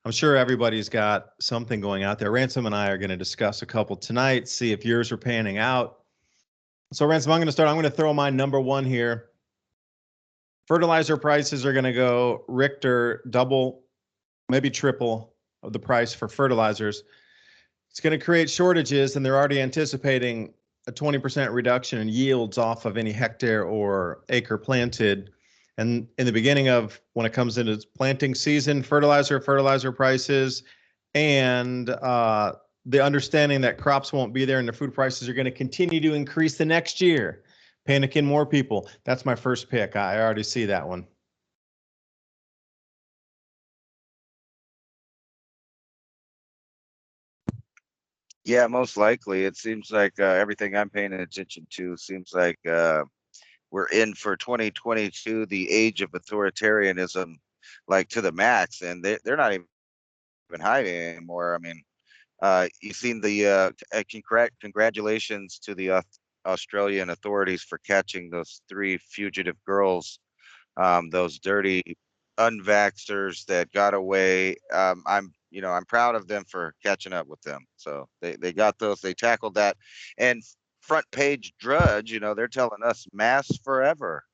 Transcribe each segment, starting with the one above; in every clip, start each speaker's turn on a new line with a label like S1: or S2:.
S1: I'm sure everybody's got something going out there. Ransom and I are going to discuss a couple tonight, see if yours are panning out. So Ransom, I'm going to start. I'm going to throw my number one here. Fertilizer prices are going to go Richter double, maybe triple of the price for fertilizers. It's going to create shortages, and they're already anticipating a 20% reduction in yields off of any hectare or acre planted. And in the beginning of when it comes into planting season, fertilizer prices, and the understanding that crops won't be there and the food prices are going to continue to increase the next year, panicking more people. That's my first pick. I already see that one.
S2: Yeah, most likely. It seems like everything I'm paying attention to seems like we're in for 2022, the age of authoritarianism, like to the max, and they're not even hiding anymore. I mean, you've seen the congratulations to the Australian authorities for catching those three fugitive girls, those dirty unvaxxers that got away. I'm proud of them for catching up with them. So they got those, they tackled that. And front page Drudge, they're telling us mask forever,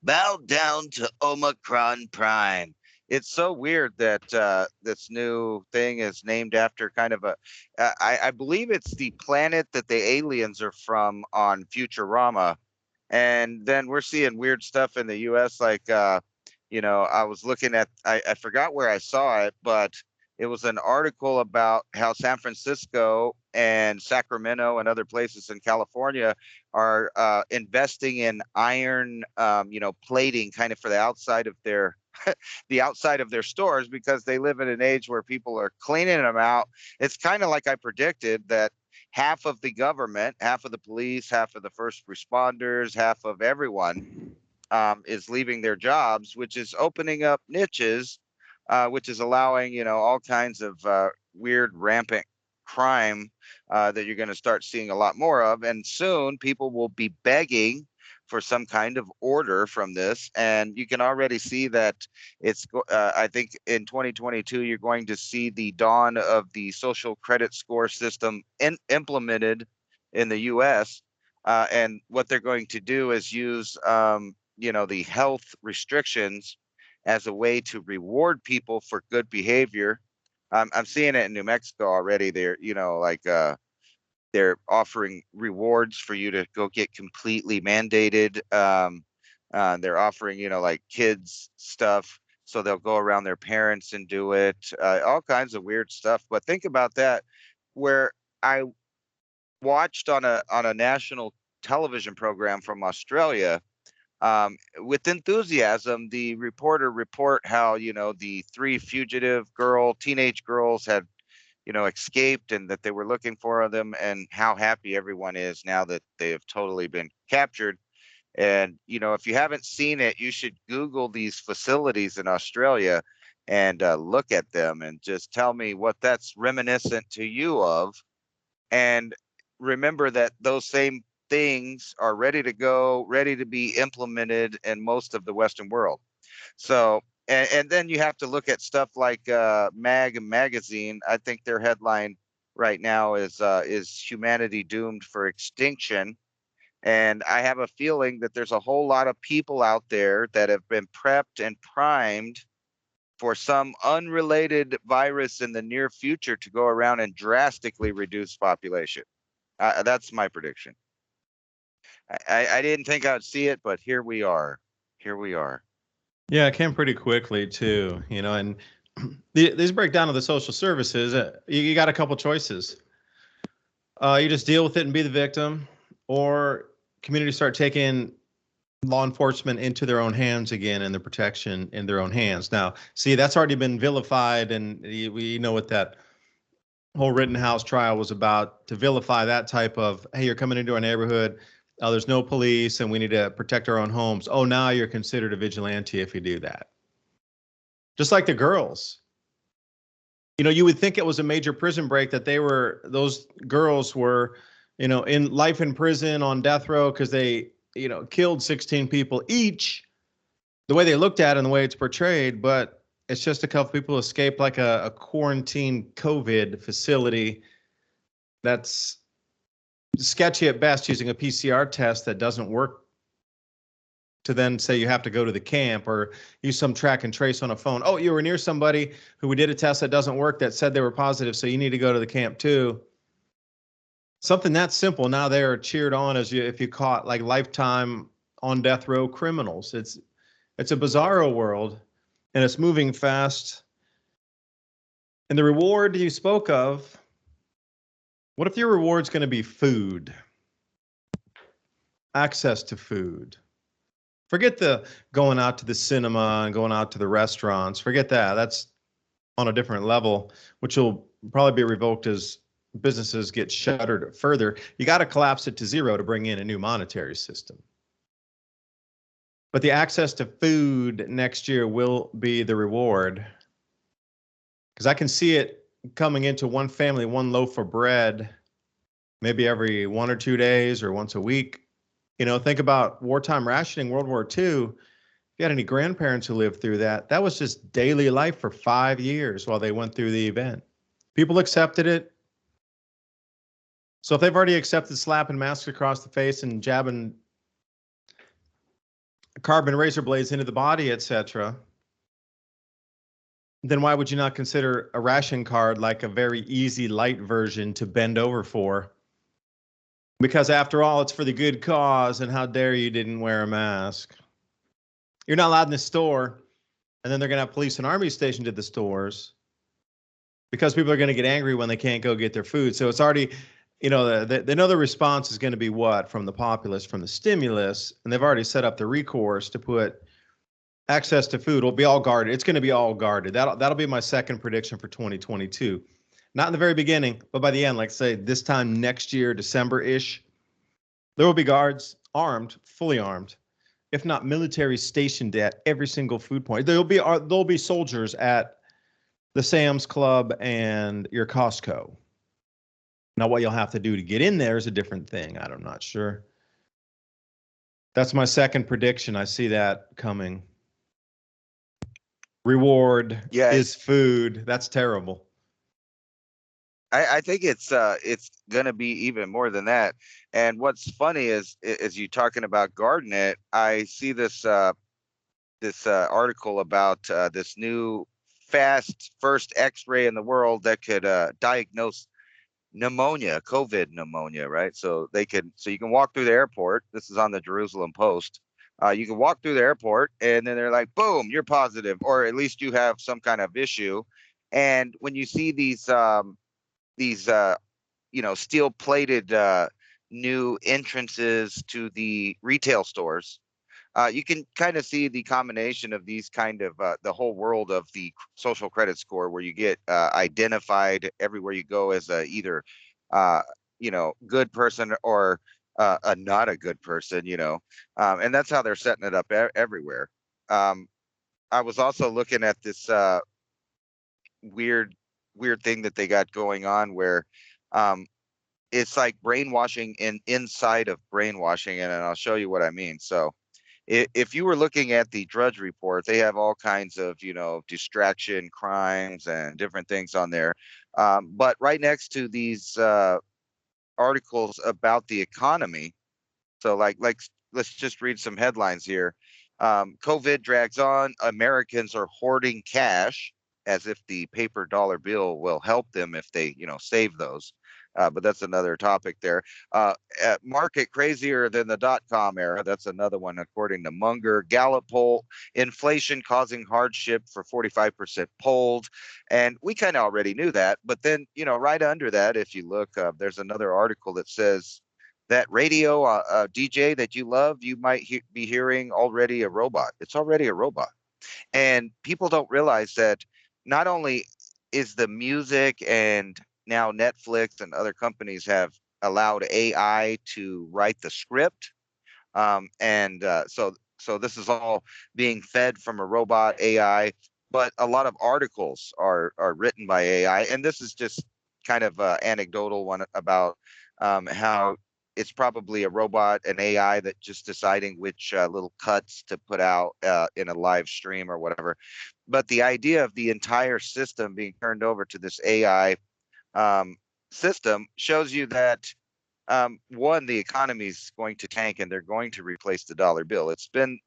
S2: bow down to Omicron Prime. It's so weird that this new thing is named after kind of I believe it's the planet that the aliens are from on Futurama. And then we're seeing weird stuff in the US, like I was looking at, I forgot where I saw it, but it was an article about how San Francisco and Sacramento and other places in California are investing in iron plating kind of for the outside of their the outside of their stores, because they live in an age where people are cleaning them out. It's kind of like I predicted, that half of the government, half of the police, half of the first responders, half of everyone is leaving their jobs, which is opening up niches, which is allowing, all kinds of weird, rampant crime that you're going to start seeing a lot more of. And soon people will be begging for some kind of order from this. And you can already see that I think in 2022, you're going to see the dawn of the social credit score system implemented in the US. And what they're going to do is use, the health restrictions as a way to reward people for good behavior. I'm seeing it in New Mexico already. They're offering rewards for you to go get completely mandated. They're offering, like kids stuff, so they'll go around their parents and do it. All kinds of weird stuff. But think about that, where I watched on a national television program from Australia. With enthusiasm, the reporter report how the three fugitive teenage girls had escaped, and that they were looking for them, and how happy everyone is now that they have totally been captured. And if you haven't seen it, you should Google these facilities in Australia and look at them, and just tell me what that's reminiscent to you of. And remember that those same things are ready to go, ready to be implemented in most of the Western world. So, and then you have to look at stuff like Magazine. I think their headline right now is humanity doomed for extinction. And I have a feeling that there's a whole lot of people out there that have been prepped and primed for some unrelated virus in the near future to go around and drastically reduce population. That's my prediction. I didn't think I'd see it, but here we are. Here we are.
S1: Yeah, it came pretty quickly too, and these breakdown of the social services, you got a couple choices. You just deal with it and be the victim, or communities start taking law enforcement into their own hands again, and the protection in their own hands. Now, see, that's already been vilified, and we know what that whole Rittenhouse trial was about, to vilify that type of, hey, you're coming into our neighborhood, there's no police, and we need to protect our own homes. Oh, now you're considered a vigilante if you do that. Just like the girls. You would think it was a major prison break that those girls were, in life in prison on death row because they, killed 16 people each, the way they looked at it and the way it's portrayed. But It's just a couple people escape like a quarantine COVID facility that's sketchy at best, using a PCR test that doesn't work, to then say you have to go to the camp, or use some track and trace on a phone. Oh, you were near somebody who we did a test that doesn't work that said they were positive, so you need to go to the camp too. Something that simple. Now they're cheered on as you if you caught like lifetime on death row criminals. It's a bizarro world, and it's moving fast. And the reward you spoke of, what if your reward's going to be food? Access to food. Forget the going out to the cinema and going out to the restaurants. Forget that. That's on a different level, which will probably be revoked as businesses get shuttered further. You got to collapse it to zero to bring in a new monetary system. But the access to food next year will be the reward, because I can see it coming into one family, one loaf of bread, maybe every 1 or 2 days or once a week. You know, think about wartime rationing, World War II. If you had any grandparents who lived through that, that was just daily life for 5 years while they went through the event. People accepted it. So if they've already accepted slapping masks across the face and jabbing carbon razor blades into the body, etc., then why would you not consider a ration card like a very easy, light version to bend over for? Because after all, it's for the good cause, and how dare you didn't wear a mask? You're not allowed in the store, and then they're going to have police and army stationed at the stores because people are going to get angry when they can't go get their food. So it's already, you know, they know the response is going to be what from the populace, from the stimulus, and they've already set up the recourse to put access to food will be all guarded. It's going to be all guarded. That'll be my second prediction for 2022. Not in the very beginning, but by the end, like say this time next year, December-ish, there will be guards armed, fully armed, if not military stationed at every single food point. There'll be soldiers at the Sam's Club and your Costco. Now, what you'll have to do to get in there is a different thing. I'm not sure. That's my second prediction. I see that coming. Reward is food. That's terrible.
S2: I think it's gonna be even more than that. And what's funny is you talking about guarding it, I see this article about this new fast first X-ray in the world that could diagnose pneumonia, COVID pneumonia, right? So you can walk through the airport. This is on the Jerusalem Post. You can walk through the airport, and then they're like, boom, you're positive, or at least you have some kind of issue. And when you see these steel plated new entrances to the retail stores, you can kind of see the combination of these kind of the whole world of the social credit score, where you get identified everywhere you go as either good person or a not a good person, and that's how they're setting it up everywhere. I was also looking at this weird thing that they got going on where it's like brainwashing inside of brainwashing, and I'll show you what I mean. So if you were looking at the Drudge Report, they have all kinds of, distraction crimes and different things on there. But right next to these articles about the economy, so like let's just read some headlines here. COVID drags on. Americans are hoarding cash, as if the paper dollar bill will help them if they, save those. But that's another topic there. Market crazier than the dot-com era. That's another one, according to Munger. Gallup poll, inflation causing hardship for 45% polled. And we kind of already knew that. But then, right under that, if you look, there's another article that says that radio DJ that you love, you might be hearing already a robot. It's already a robot. And people don't realize that not only is the music, and now Netflix and other companies have allowed AI to write the script. So this is all being fed from a robot AI, but a lot of articles are written by AI. And this is just kind of an anecdotal one about how it's probably a robot, an AI that just deciding which little cuts to put out in a live stream or whatever. But the idea of the entire system being turned over to this AI um, system shows you that one, the economy's going to tank and they're going to replace the dollar bill. It's been,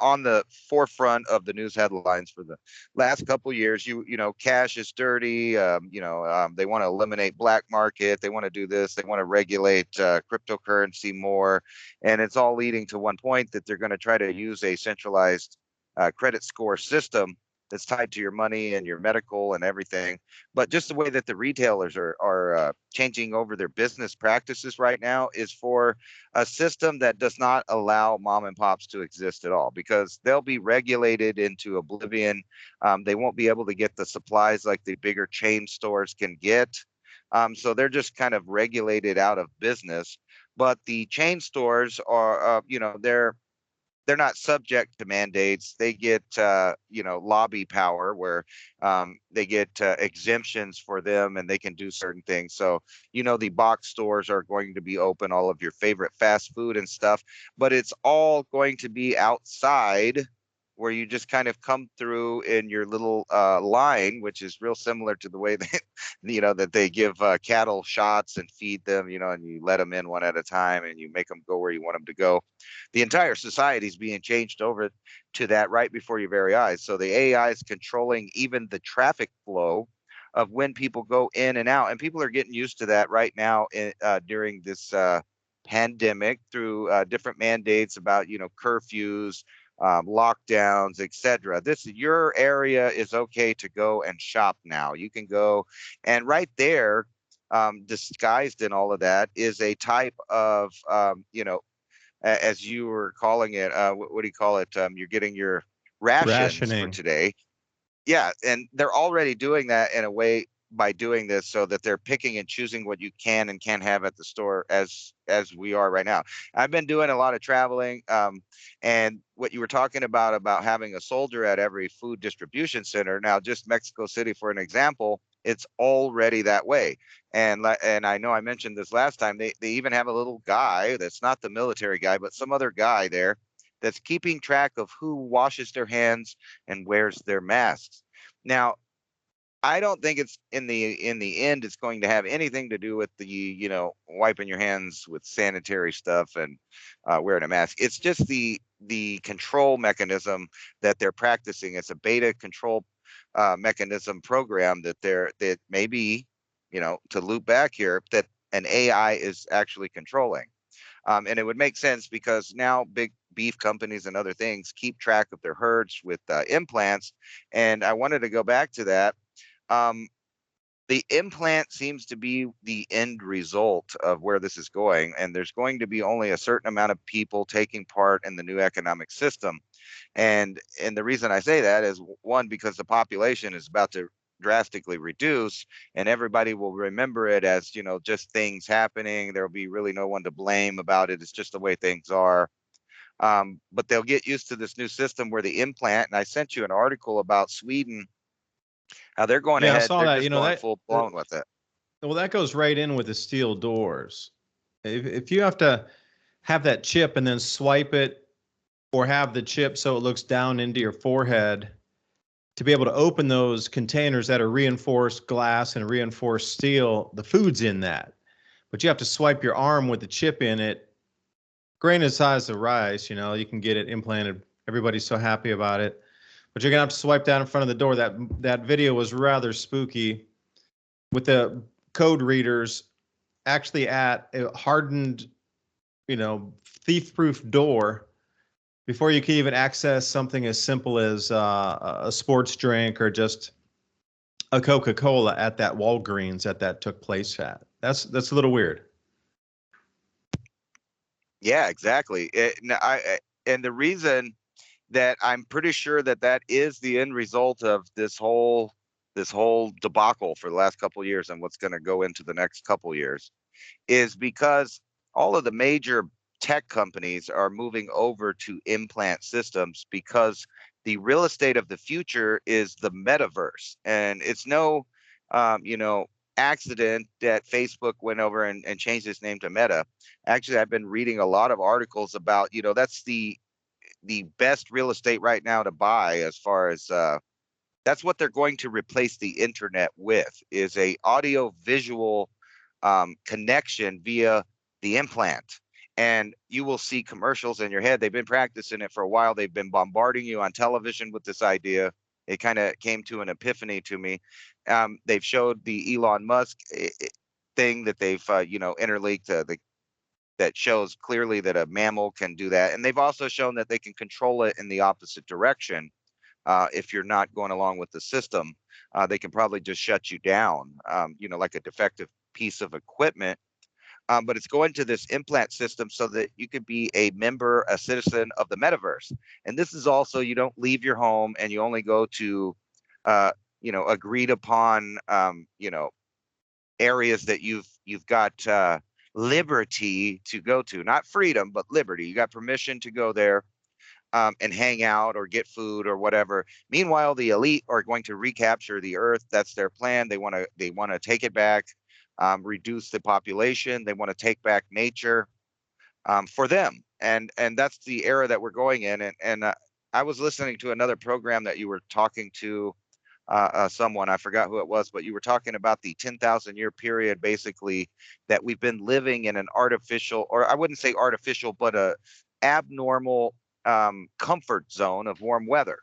S2: on the forefront of the news headlines for the last couple years. Cash is dirty. They want to eliminate black market. They want to do this. They want to regulate cryptocurrency more, and it's all leading to one point, that they're going to try to use a centralized credit score system that's tied to your money and your medical and everything. But just the way that the retailers are changing over their business practices right now is for a system that does not allow mom and pops to exist at all, because they'll be regulated into oblivion. They won't be able to get the supplies like the bigger chain stores can get. So they're just kind of regulated out of business. But the chain stores are, they're not subject to mandates. They get lobby power, where they get exemptions for them, and they can do certain things. So the box stores are going to be open, all of your favorite fast food and stuff, but it's all going to be outside, where you just kind of come through in your little line, which is real similar to the way that that they give cattle shots and feed them, and you let them in one at a time and you make them go where you want them to go. The entire society is being changed over to that right before your very eyes. So the AI is controlling even the traffic flow of when people go in and out, and people are getting used to that right now during this pandemic, through different mandates about curfews, lockdowns, etc. Your area is okay to go and shop now. You can go, and right there, disguised in all of that, is a type of as you were calling it, what do you call it? You're getting your rations for
S1: Rationing.
S2: today. Yeah, and they're already doing that in a way by doing this, so that they're picking and choosing what you can and can't have at the store, as we are right now. I've been doing a lot of traveling, and what you were talking about having a soldier at every food distribution center. Now, just Mexico City, for an example, it's already that way. And I know I mentioned this last time. They even have a little guy that's not the military guy, but some other guy there that's keeping track of who washes their hands and wears their masks. Now, I don't think it's in the end it's going to have anything to do with the wiping your hands with sanitary stuff and wearing a mask. It's just the control mechanism that they're practicing. It's a beta control mechanism program that maybe to loop back here, that an AI is actually controlling. And it would make sense, because now big beef companies and other things keep track of their herds with implants. And I wanted to go back to that. Um, the implant seems to be the end result of where this is going. And there's going to be only a certain amount of people taking part in the new economic system. And the reason I say that is, one, because the population is about to drastically reduce, and everybody will remember it as just things happening. There'll be really no one to blame about it. It's just the way things are. But they'll get used to this new system where the implant, and I sent you an article about Sweden, how they're going
S1: Yeah, I
S2: ahead,
S1: saw
S2: they're
S1: that.
S2: just going
S1: That
S2: full blown with it.
S1: well, that goes right in with the steel doors. If you have to have that chip and then swipe it, or have the chip so it looks down into your forehead to be able to open those containers that are reinforced glass and reinforced steel, the food's in that. But you have to swipe your arm with the chip in it. Grain is size of rice, you can get it implanted. Everybody's so happy about it. But you're gonna have to swipe down in front of the door. That video was rather spooky, with the code readers actually at a hardened, thief-proof door before you can even access something as simple as a sports drink or just a Coca-Cola at that Walgreens that took place at. That's a little weird.
S2: Yeah, exactly. And the reason that I'm pretty sure that is the end result of this whole debacle for the last couple of years, and what's going to go into the next couple of years, is because all of the major tech companies are moving over to implant systems, because the real estate of the future is the metaverse. And it's no accident that Facebook went over and changed its name to Meta. Actually, I've been reading a lot of articles about, that's the best real estate right now to buy, as far as that's what they're going to replace the internet with, is a audio visual connection via the implant. And you will see commercials in your head. They've been practicing it for a while. They've been bombarding you on television with this idea. It kind of came to an epiphany to me. They've showed the Elon Musk thing that they've interleaked that shows clearly that a mammal can do that, and they've also shown that they can control it in the opposite direction. If you're not going along with the system, they can probably just shut you down, like a defective piece of equipment. But it's going to this implant system so that you could be a member, a citizen of the metaverse. And this is also, you don't leave your home, and you only go to, agreed upon, areas that you've got liberty to go to, not freedom, but liberty. You got permission to go there and hang out or get food or whatever. Meanwhile, the elite are going to recapture the earth. That's their plan. They want to take it back, reduce the population. They want to take back nature for them. And that's the era that we're going in. And I was listening to another program that you were talking to someone, I forgot who it was, but you were talking about the 10,000 year period, basically, that we've been living in an artificial, or I wouldn't say artificial, but a abnormal comfort zone of warm weather.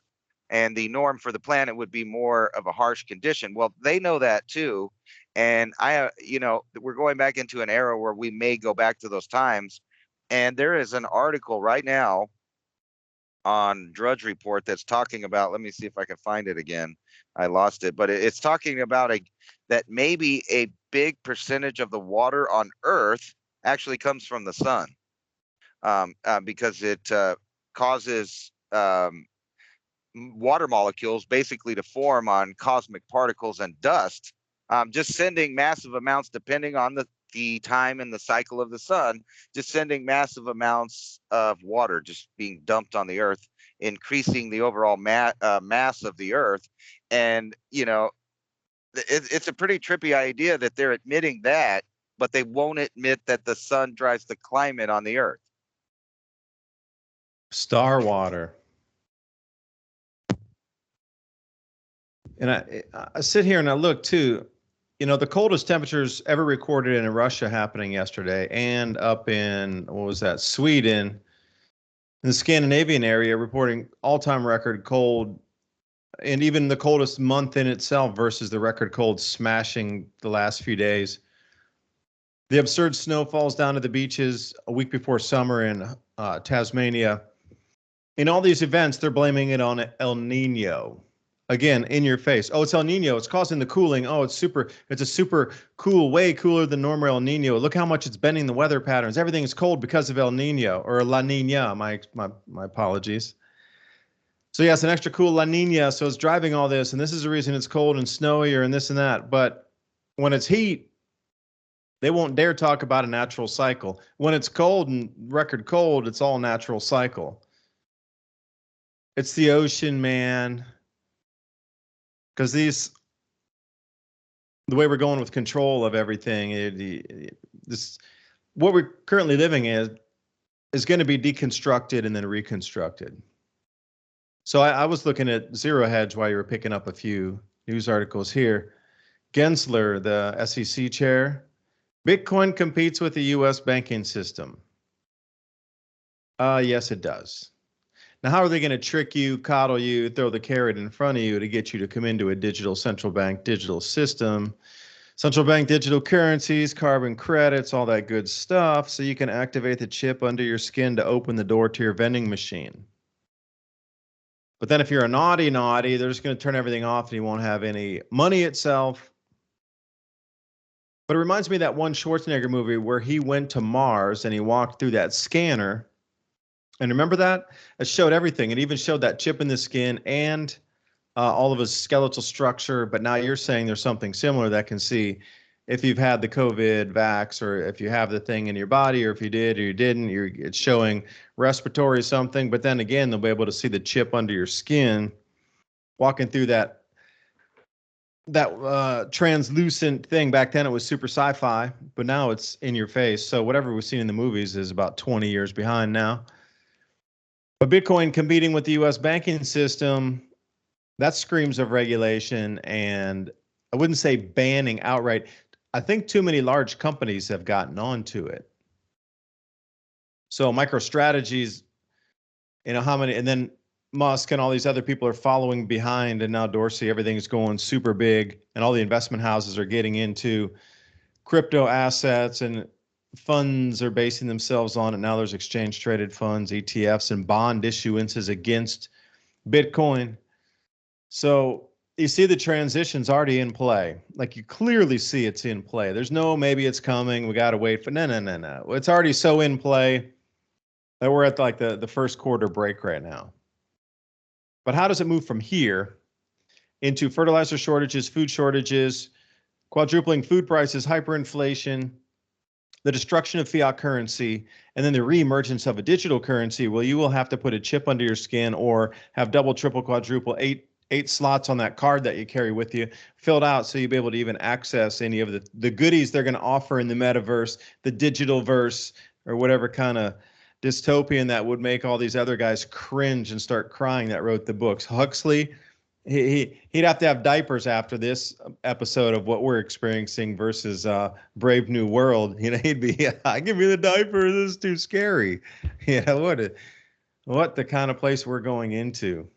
S2: And the norm for the planet would be more of a harsh condition. Well, they know that too. And we're going back into an era where we may go back to those times. And there is an article right now on Drudge Report that's talking about, let me see if I can find it again. I lost it, but it's talking about that maybe a big percentage of the water on Earth actually comes from the sun, because it causes water molecules basically to form on cosmic particles and dust, just sending massive amounts, depending on the time and the cycle of the sun, just sending massive amounts of water just being dumped on the earth, increasing the overall mass of the earth. And it's a pretty trippy idea that they're admitting that, but they won't admit that the sun drives the climate on the earth.
S1: Star water. And I sit here and I look too. The coldest temperatures ever recorded in Russia happening yesterday, and up in, what was that, Sweden, in the Scandinavian area, reporting all-time record cold, and even the coldest month in itself versus the record cold smashing the last few days. The absurd snowfalls down to the beaches a week before summer in Tasmania. In all these events, they're blaming it on El Nino. Again, in your face. Oh, it's El Nino. It's causing the cooling. Oh, it's a super cool, way cooler than normal El Nino. Look how much it's bending the weather patterns. Everything is cold because of El Nino, or La Nina. My apologies. So yes, an extra cool La Nina. So it's driving all this, and this is the reason it's cold and snowy, and this and that. But when it's heat, they won't dare talk about a natural cycle. When it's cold and record cold, it's all natural cycle. It's the ocean, man. Because the way we're going with control of everything, what we're currently living is going to be deconstructed and then reconstructed. So I was looking at Zero Hedge while you were picking up a few news articles here. Gensler, the SEC chair, Bitcoin competes with the U.S. banking system. Yes, it does. Now, how are they going to trick you, coddle you, throw the carrot in front of you to get you to come into a digital central bank digital system, central bank digital currencies, carbon credits, all that good stuff, so you can activate the chip under your skin to open the door to your vending machine? But then if you're a naughty, they're just going to turn everything off and you won't have any money itself. But it reminds me of that one Schwarzenegger movie where he went to Mars and he walked through that scanner. And remember that? It showed everything. It even showed that chip in the skin and all of his skeletal structure. But now you're saying there's something similar that can see if you've had the COVID vax, or if you have the thing in your body, or if you did or you didn't. It's showing respiratory something. But then again, they'll be able to see the chip under your skin walking through that translucent thing. Back then it was super sci-fi, but now it's in your face. So whatever we've seen in the movies is about 20 years behind now. But Bitcoin competing with the US banking system, that screams of regulation, and I wouldn't say banning outright. I think too many large companies have gotten onto it. So MicroStrategy's, how many, and then Musk and all these other people are following behind, and now Dorsey, everything's going super big, and all the investment houses are getting into crypto assets, and funds are basing themselves on it. Now there's exchange traded funds, ETFs, and bond issuances against Bitcoin. So you see the transition's already in play. Like, you clearly see it's in play. There's no maybe it's coming, we got to wait for, no. It's already so in play that we're at like the first quarter break right now. But how does it move from here into fertilizer shortages, food shortages, quadrupling food prices, hyperinflation, the destruction of fiat currency, and then the reemergence of a digital currency? Well, you will have to put a chip under your skin or have double, triple, quadruple, eight slots on that card that you carry with you filled out, so you'll be able to even access any of the goodies they're going to offer in the metaverse, the digital verse, or whatever kind of dystopian that would make all these other guys cringe and start crying that wrote the books. Huxley, he'd have to have diapers after this episode of what we're experiencing versus Brave New World. He'd be, give me the diaper. This is too scary. What the kind of place we're going into.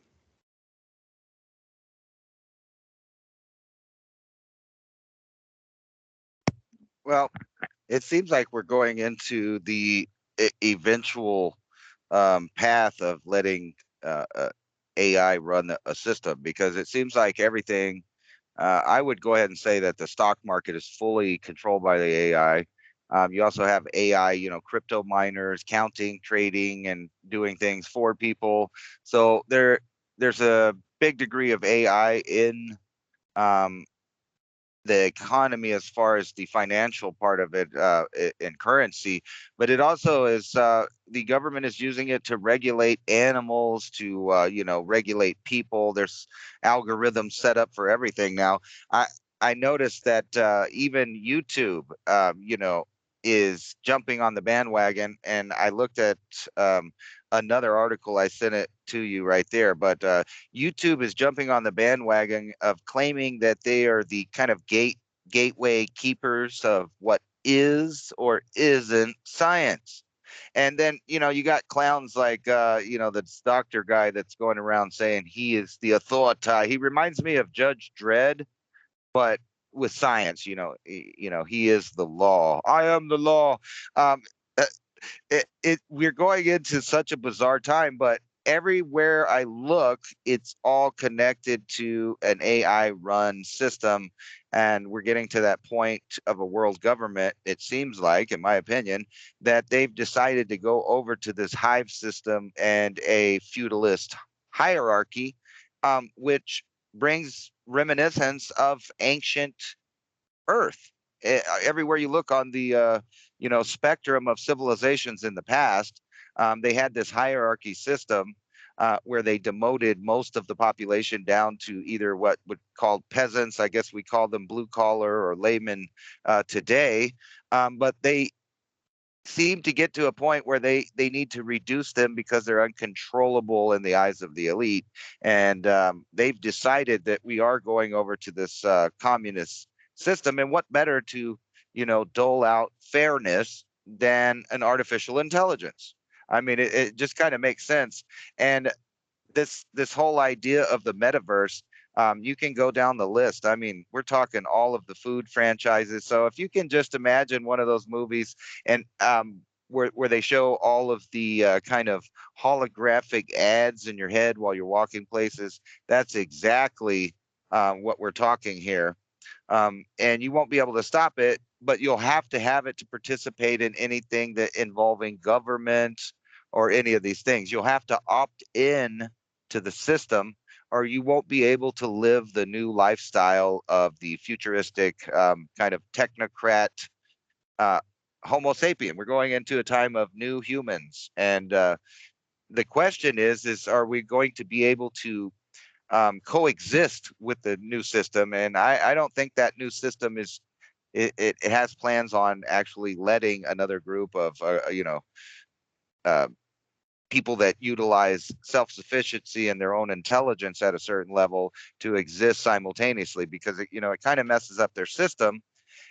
S2: Well, it seems like we're going into the eventual path of letting AI run a system, because it seems like everything. I would go ahead and say that the stock market is fully controlled by the AI. You also have AI, crypto miners counting, trading, and doing things for people. So there's a big degree of AI in um, the economy as far as the financial part of it in currency, but it also is the government is using it to regulate animals, to regulate people. There's algorithms set up for everything now. I noticed that even YouTube is jumping on the bandwagon, and I looked at another article. I sent it to you right there, but YouTube is jumping on the bandwagon of claiming that they are the kind of gateway keepers of what is or isn't science. And then, you got clowns like, this doctor guy that's going around saying he is the authority. He reminds me of Judge Dredd, but with science. He is the law. I am the law. Um, uh, we're going into such a bizarre time, but everywhere I look, it's all connected to an AI run system. And we're getting to that point of a world government, it seems like, in my opinion, that they've decided to go over to this hive system and a feudalist hierarchy, which brings reminiscence of ancient Earth. Everywhere you look on the spectrum of civilizations in the past, they had this hierarchy system where they demoted most of the population down to either what would call peasants. I guess we call them blue collar or laymen today, but they seem to get to a point where they need to reduce them because they're uncontrollable in the eyes of the elite. And they've decided that we are going over to this communist system. And what better to dole out fairness than an artificial intelligence? I mean, it just kind of makes sense. And this whole idea of the metaverse, you can go down the list. I mean, we're talking all of the food franchises. So if you can just imagine one of those movies, and where they show all of the kind of holographic ads in your head while you're walking places, that's exactly what we're talking here. And you won't be able to stop it, but you'll have to have it to participate in anything that involving government or any of these things. You'll have to opt in to the system, or you won't be able to live the new lifestyle of the futuristic kind of technocrat uh, Homo sapien. We're going into a time of new humans, and the question is are we going to be able to coexist with the new system. And I don't think that new system is, it has plans on actually letting another group of, uh, people that utilize self-sufficiency and their own intelligence at a certain level to exist simultaneously, because it kind of messes up their system.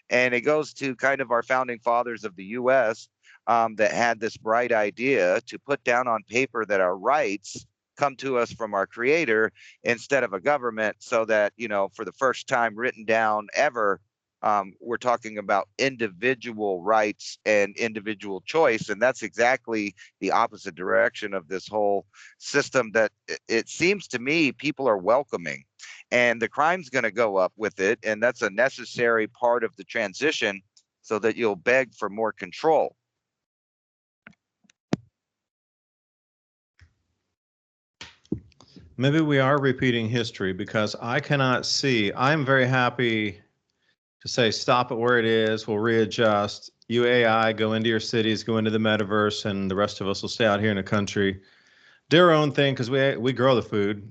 S2: And it goes to kind of our founding fathers of the US, that had this bright idea to put down on paper that our rights come to us from our creator instead of a government, so that, for the first time written down ever, we're talking about individual rights and individual choice. And that's exactly the opposite direction of this whole system that it seems to me people are welcoming. And the crime's going to go up with it. And that's a necessary part of the transition, so that you'll beg for more control.
S1: Maybe we are repeating history, because I cannot see. I'm very happy to say stop it where it is. We'll readjust. You AI, go into your cities, go into the metaverse, and the rest of us will stay out here in the country. Do our own thing, because we grow the food,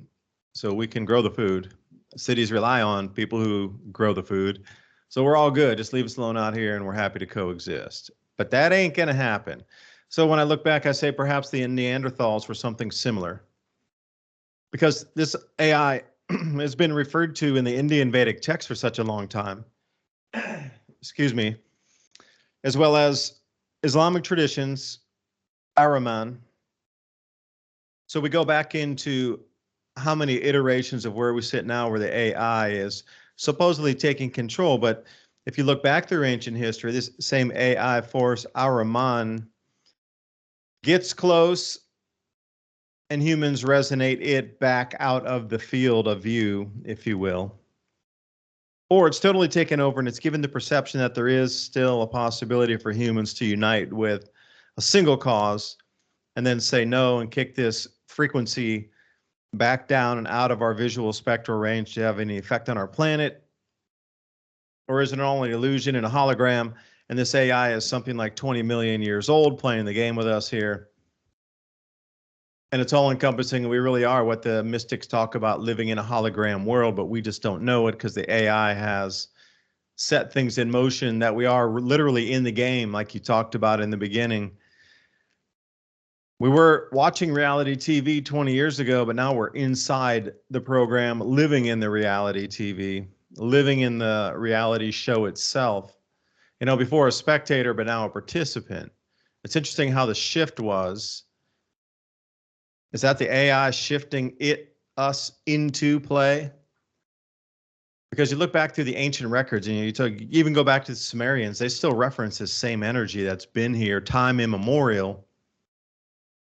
S1: so we can grow the food. Cities rely on people who grow the food, so we're all good. Just leave us alone out here, and we're happy to coexist. But that ain't going to happen. So when I look back, I say perhaps the Neanderthals were something similar, because this AI has been referred to in the Indian Vedic text for such a long time. Excuse me, as well as Islamic traditions, Ahriman. So we go back into how many iterations of where we sit now, where the AI is supposedly taking control. But if you look back through ancient history, this same AI force, Ahriman, gets close, and humans resonate it back out of the field of view, if you will. Or it's totally taken over, and it's given the perception that there is still a possibility for humans to unite with a single cause, and then say no and kick this frequency back down and out of our visual spectral range to have any effect on our planet. Or is it only an illusion and a hologram, and this AI is something like 20 million years old playing the game with us here? And it's all encompassing, and we really are what the mystics talk about, living in a hologram world, but we just don't know it because the AI has set things in motion that we are literally in the game, like you talked about in the beginning. We were watching reality TV 20 years ago, but now we're inside the program, living in the reality TV, living in the reality show itself. Before a spectator, but now a participant. It's interesting how the shift was. Is that the AI shifting us into play? Because you look back through the ancient records, and you even go back to the Sumerians, they still reference this same energy that's been here time immemorial.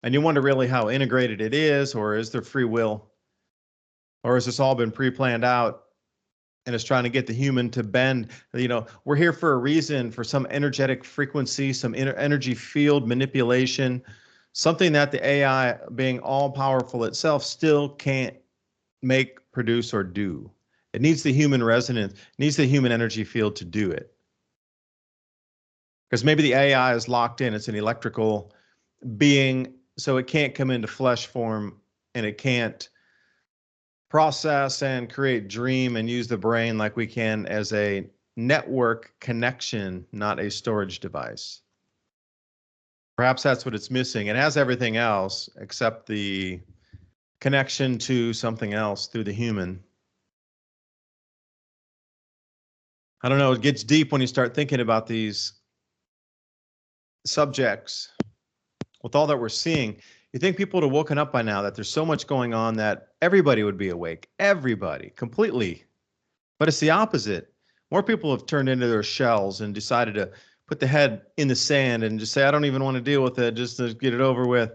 S1: And you wonder really how integrated it is, or is there free will? Or has this all been pre-planned out, and it's trying to get the human to bend? We're here for a reason, for some energetic frequency, some energy field manipulation, something that the AI, being all powerful itself, still can't make, produce, or do. It needs the human resonance, needs the human energy field to do it. Because maybe the AI is locked in, it's an electrical being, so it can't come into flesh form, and it can't process and create dream and use the brain like we can as a network connection, not a storage device. Perhaps that's what it's missing. It has everything else except the connection to something else through the human. I don't know, it gets deep when you start thinking about these subjects. With all that we're seeing, you think people would have woken up by now, that there's so much going on that everybody would be awake, everybody, completely. But it's the opposite. More people have turned into their shells and decided to put the head in the sand and just say, I don't even want to deal with it, just to get it over with.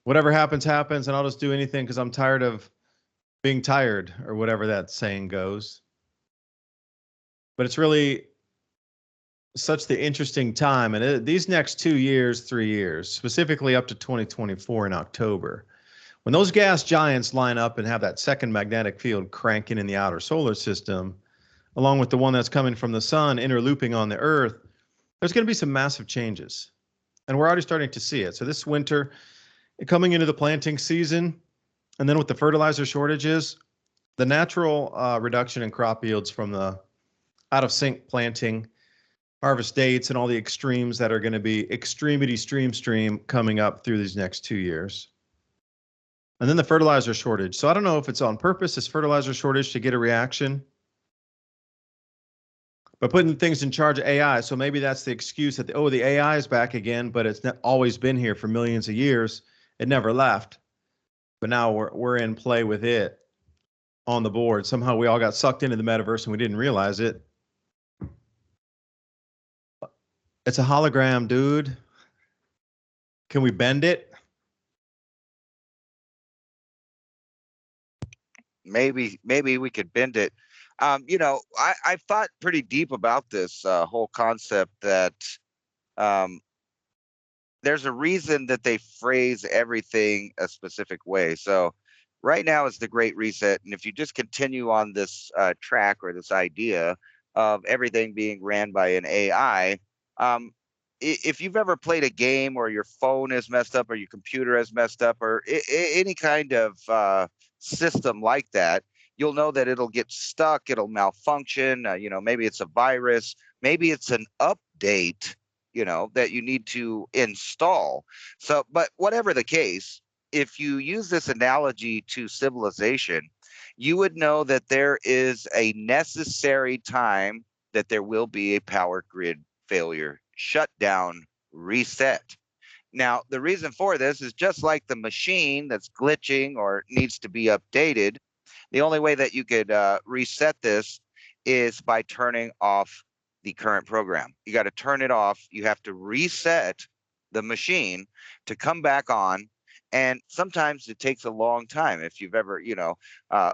S1: Whatever happens, happens, and I'll just do anything because I'm tired of being tired, or whatever that saying goes. But it's really such the interesting time. And these next 2 years, 3 years, specifically up to 2024 in October, when those gas giants line up and have that second magnetic field cranking in the outer solar system, along with the one that's coming from the sun interlooping on the Earth, there's going to be some massive changes. And we're already starting to see it. So this winter, coming into the planting season, and then with the fertilizer shortages, The natural reduction in crop yields from the out of sync planting, harvest dates, and all the extremes that are going to be extremity stream coming up through these next 2 years. And then the fertilizer shortage. So I don't know if it's on purpose, this fertilizer shortage, to get a reaction, but putting things in charge of AI. So maybe that's the excuse that, the AI is back again, but it's not always been here for millions of years. It never left. But now we're in play with it on the board. Somehow we all got sucked into the metaverse and we didn't realize it. It's a hologram, dude. Can we bend it?
S2: Maybe we could bend it. I've thought pretty deep about this whole concept that there's a reason that they phrase everything a specific way. So right now is the Great Reset. And if you just continue on this track or this idea of everything being ran by an AI, if you've ever played a game or your phone is messed up or your computer is messed up or any kind of system like that, you'll know that it'll get stuck, it'll malfunction. Maybe it's a virus, maybe it's an update that you need to install. So, but whatever the case, if you use this analogy to civilization, you would know that there is a necessary time that there will be a power grid failure, shutdown, reset. Now, the reason for this is just like the machine that's glitching or needs to be updated. The only way that you could reset this is by turning off the current program. You got to turn it off. You have to reset the machine to come back on. And sometimes it takes a long time. If you've ever,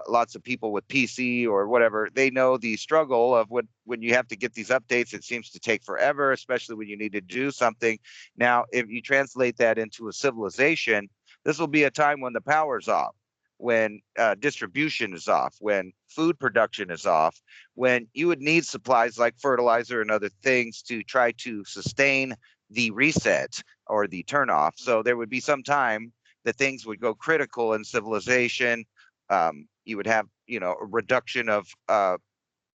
S2: lots of people with PC or whatever, they know the struggle of when you have to get these updates, it seems to take forever, especially when you need to do something. Now, if you translate that into a civilization, this will be a time when the power's off, when distribution is off, when food production is off, when you would need supplies like fertilizer and other things to try to sustain the reset or the turnoff. So there would be some time that things would go critical in civilization. You would have, a reduction of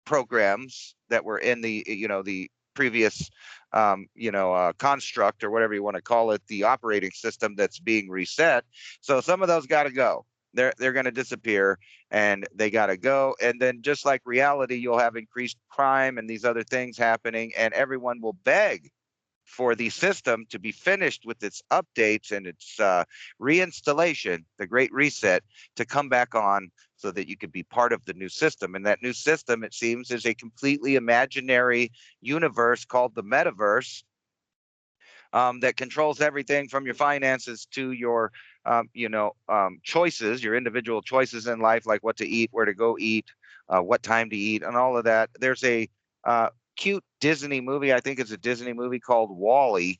S2: programs that were in the previous construct or whatever you want to call it, the operating system that's being reset. So some of those got to go. They're going to disappear and they got to go. And then just like reality, you'll have increased crime and these other things happening, and everyone will beg for the system to be finished with its updates and its reinstallation, the Great Reset, to come back on so that you could be part of the new system. And that new system, it seems, is a completely imaginary universe called the metaverse, that controls everything from your finances to your choices, your individual choices in life, like what to eat, where to go eat, what time to eat, and all of that. There's a cute Disney movie, I think it's a Disney movie called Wall-E,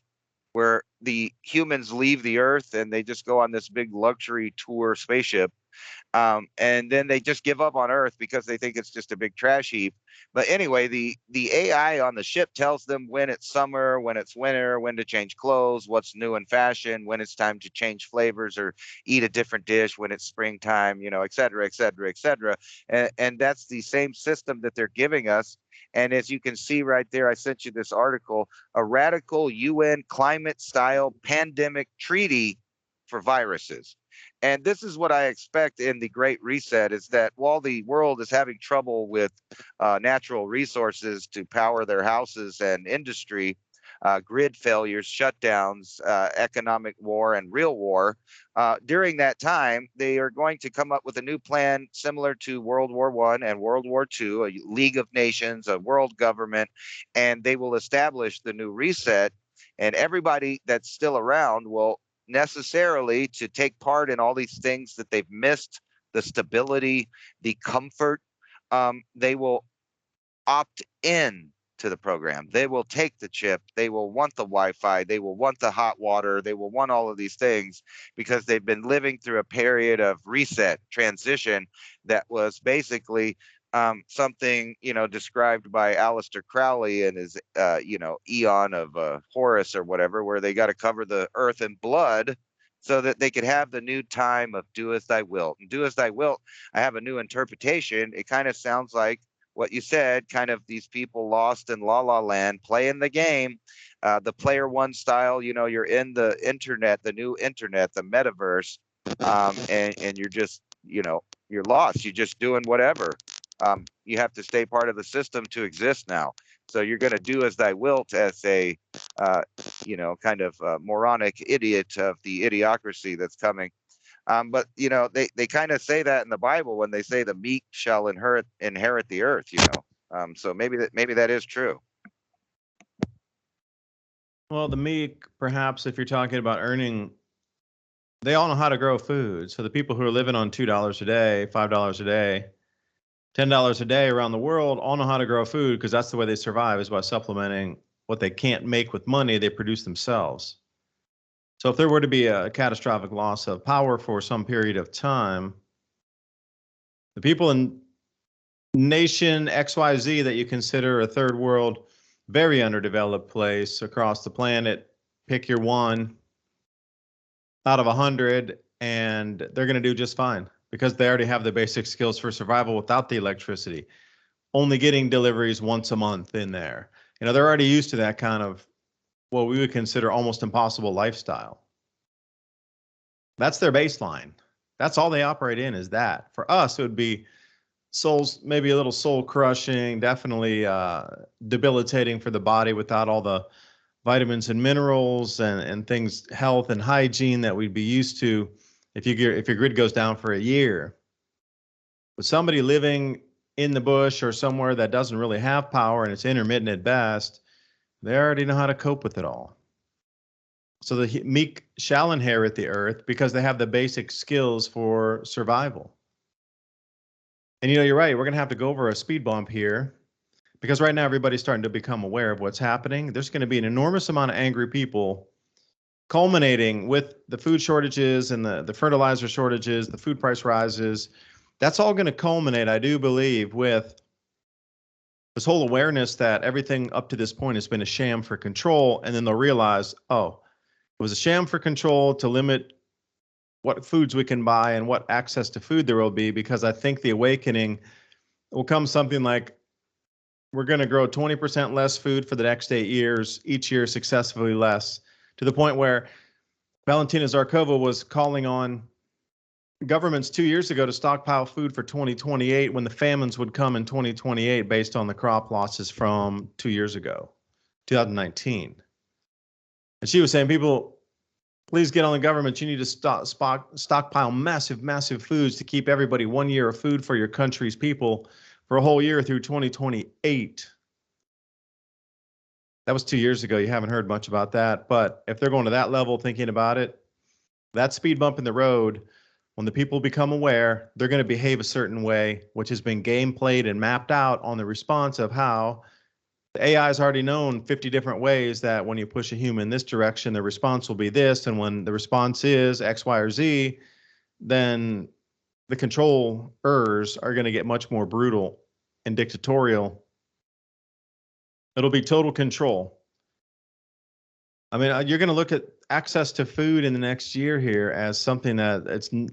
S2: where the humans leave the Earth and they just go on this big luxury tour spaceship. And then they just give up on Earth because they think it's just a big trash heap. But anyway, the AI on the ship tells them when it's summer, when it's winter, when to change clothes, what's new in fashion, when it's time to change flavors or eat a different dish, when it's springtime, et cetera, et cetera, et cetera. And that's the same system that they're giving us. And as you can see right there, I sent you this article, a radical UN climate style pandemic treaty for viruses. And this is what I expect in the Great Reset, is that while the world is having trouble with natural resources to power their houses and industry, grid failures, shutdowns, economic war, and real war, during that time, they are going to come up with a new plan similar to World War I and World War II, a League of Nations, a world government, and they will establish the new reset. And everybody that's still around will necessarily to take part in all these things that they've missed, the stability, the comfort. They will opt in to the program. They will take the chip. They will want the Wi-Fi. They will want the hot water. They will want all of these things because they've been living through a period of reset, transition that was basically something, described by Aleister Crowley and his, Eon of Horus or whatever, where they got to cover the earth in blood so that they could have the new time of do as thy wilt. And do as thy wilt, I have a new interpretation. It kind of sounds like what you said, kind of these people lost in la la land, playing the game, the player one style. You're in the internet, the new internet, the metaverse, and you're just, you're lost. You're just doing whatever. You have to stay part of the system to exist now. So you're going to do as thy wilt as a, kind of moronic idiot of the idiocracy that's coming. But they kind of say that in the Bible when they say the meek shall inherit the earth. So maybe that is true.
S1: Well, the meek, perhaps, if you're talking about earning, they all know how to grow food. So the people who are living on $2 a day, $5 a day, $10 a day around the world all know how to grow food, because that's the way they survive, is by supplementing what they can't make with money, they produce themselves. So if there were to be a catastrophic loss of power for some period of time, the people in nation XYZ that you consider a third world, very underdeveloped place across the planet, pick your one out of 100, and they're going to do just fine because they already have the basic skills for survival without the electricity, only getting deliveries once a month in there. They're already used to that kind of what we would consider almost impossible lifestyle. That's their baseline. That's all they operate in, is that. For us, it would be maybe a little soul crushing, definitely debilitating for the body without all the vitamins and minerals and things, health and hygiene that we'd be used to if your grid goes down for a year. But somebody living in the bush or somewhere that doesn't really have power and it's intermittent at best, they already know how to cope with it all. So the meek shall inherit the earth because they have the basic skills for survival. And you're right, we're going to have to go over a speed bump here, because right now everybody's starting to become aware of what's happening. There's going to be an enormous amount of angry people, culminating with the food shortages and the fertilizer shortages, the food price rises. That's all going to culminate, I do believe, with this whole awareness that everything up to this point has been a sham for control. And then they'll realize, oh, it was a sham for control to limit what foods we can buy and what access to food there will be, because I think the awakening will come something like, we're going to grow 20% less food for the next 8 years, each year successively less, to the point where Valentina Zarkova was calling on governments 2 years ago to stockpile food for 2028, when the famines would come in 2028 based on the crop losses from 2 years ago, 2019. And she was saying, people, please get on the government. You need to stockpile massive foods to keep everybody 1 year of food for your country's people for a whole year through 2028. That was 2 years ago. You haven't heard much about that. But if they're going to that level thinking about it, that speed bump in the road, when the people become aware, they're going to behave a certain way, which has been game played and mapped out on the response of how the AI has already known 50 different ways that when you push a human in this direction, the response will be this. And when the response is X, Y, or Z, then the controllers are going to get much more brutal and dictatorial. It'll be total control. I mean, you're going to look at access to food in the next year here as something that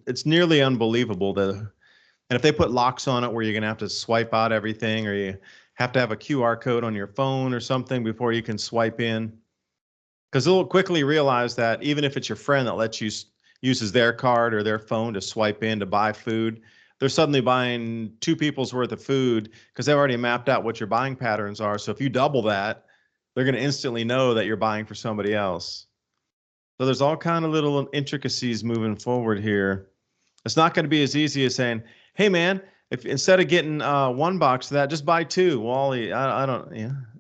S1: it's nearly unbelievable. And if they put locks on it where you're going to have to swipe out everything, or you have to have a QR code on your phone or something before you can swipe in, because they'll quickly realize that even if it's your friend that lets you uses their card or their phone to swipe in to buy food, they're suddenly buying 2 people's worth of food because they've already mapped out what your buying patterns are. So if you double that, they're going to instantly know that you're buying for somebody else. So there's all kind of little intricacies moving forward here. It's not going to be as easy as saying, hey, man, if instead of getting 1 box of that, just buy 2. Wally, I don't,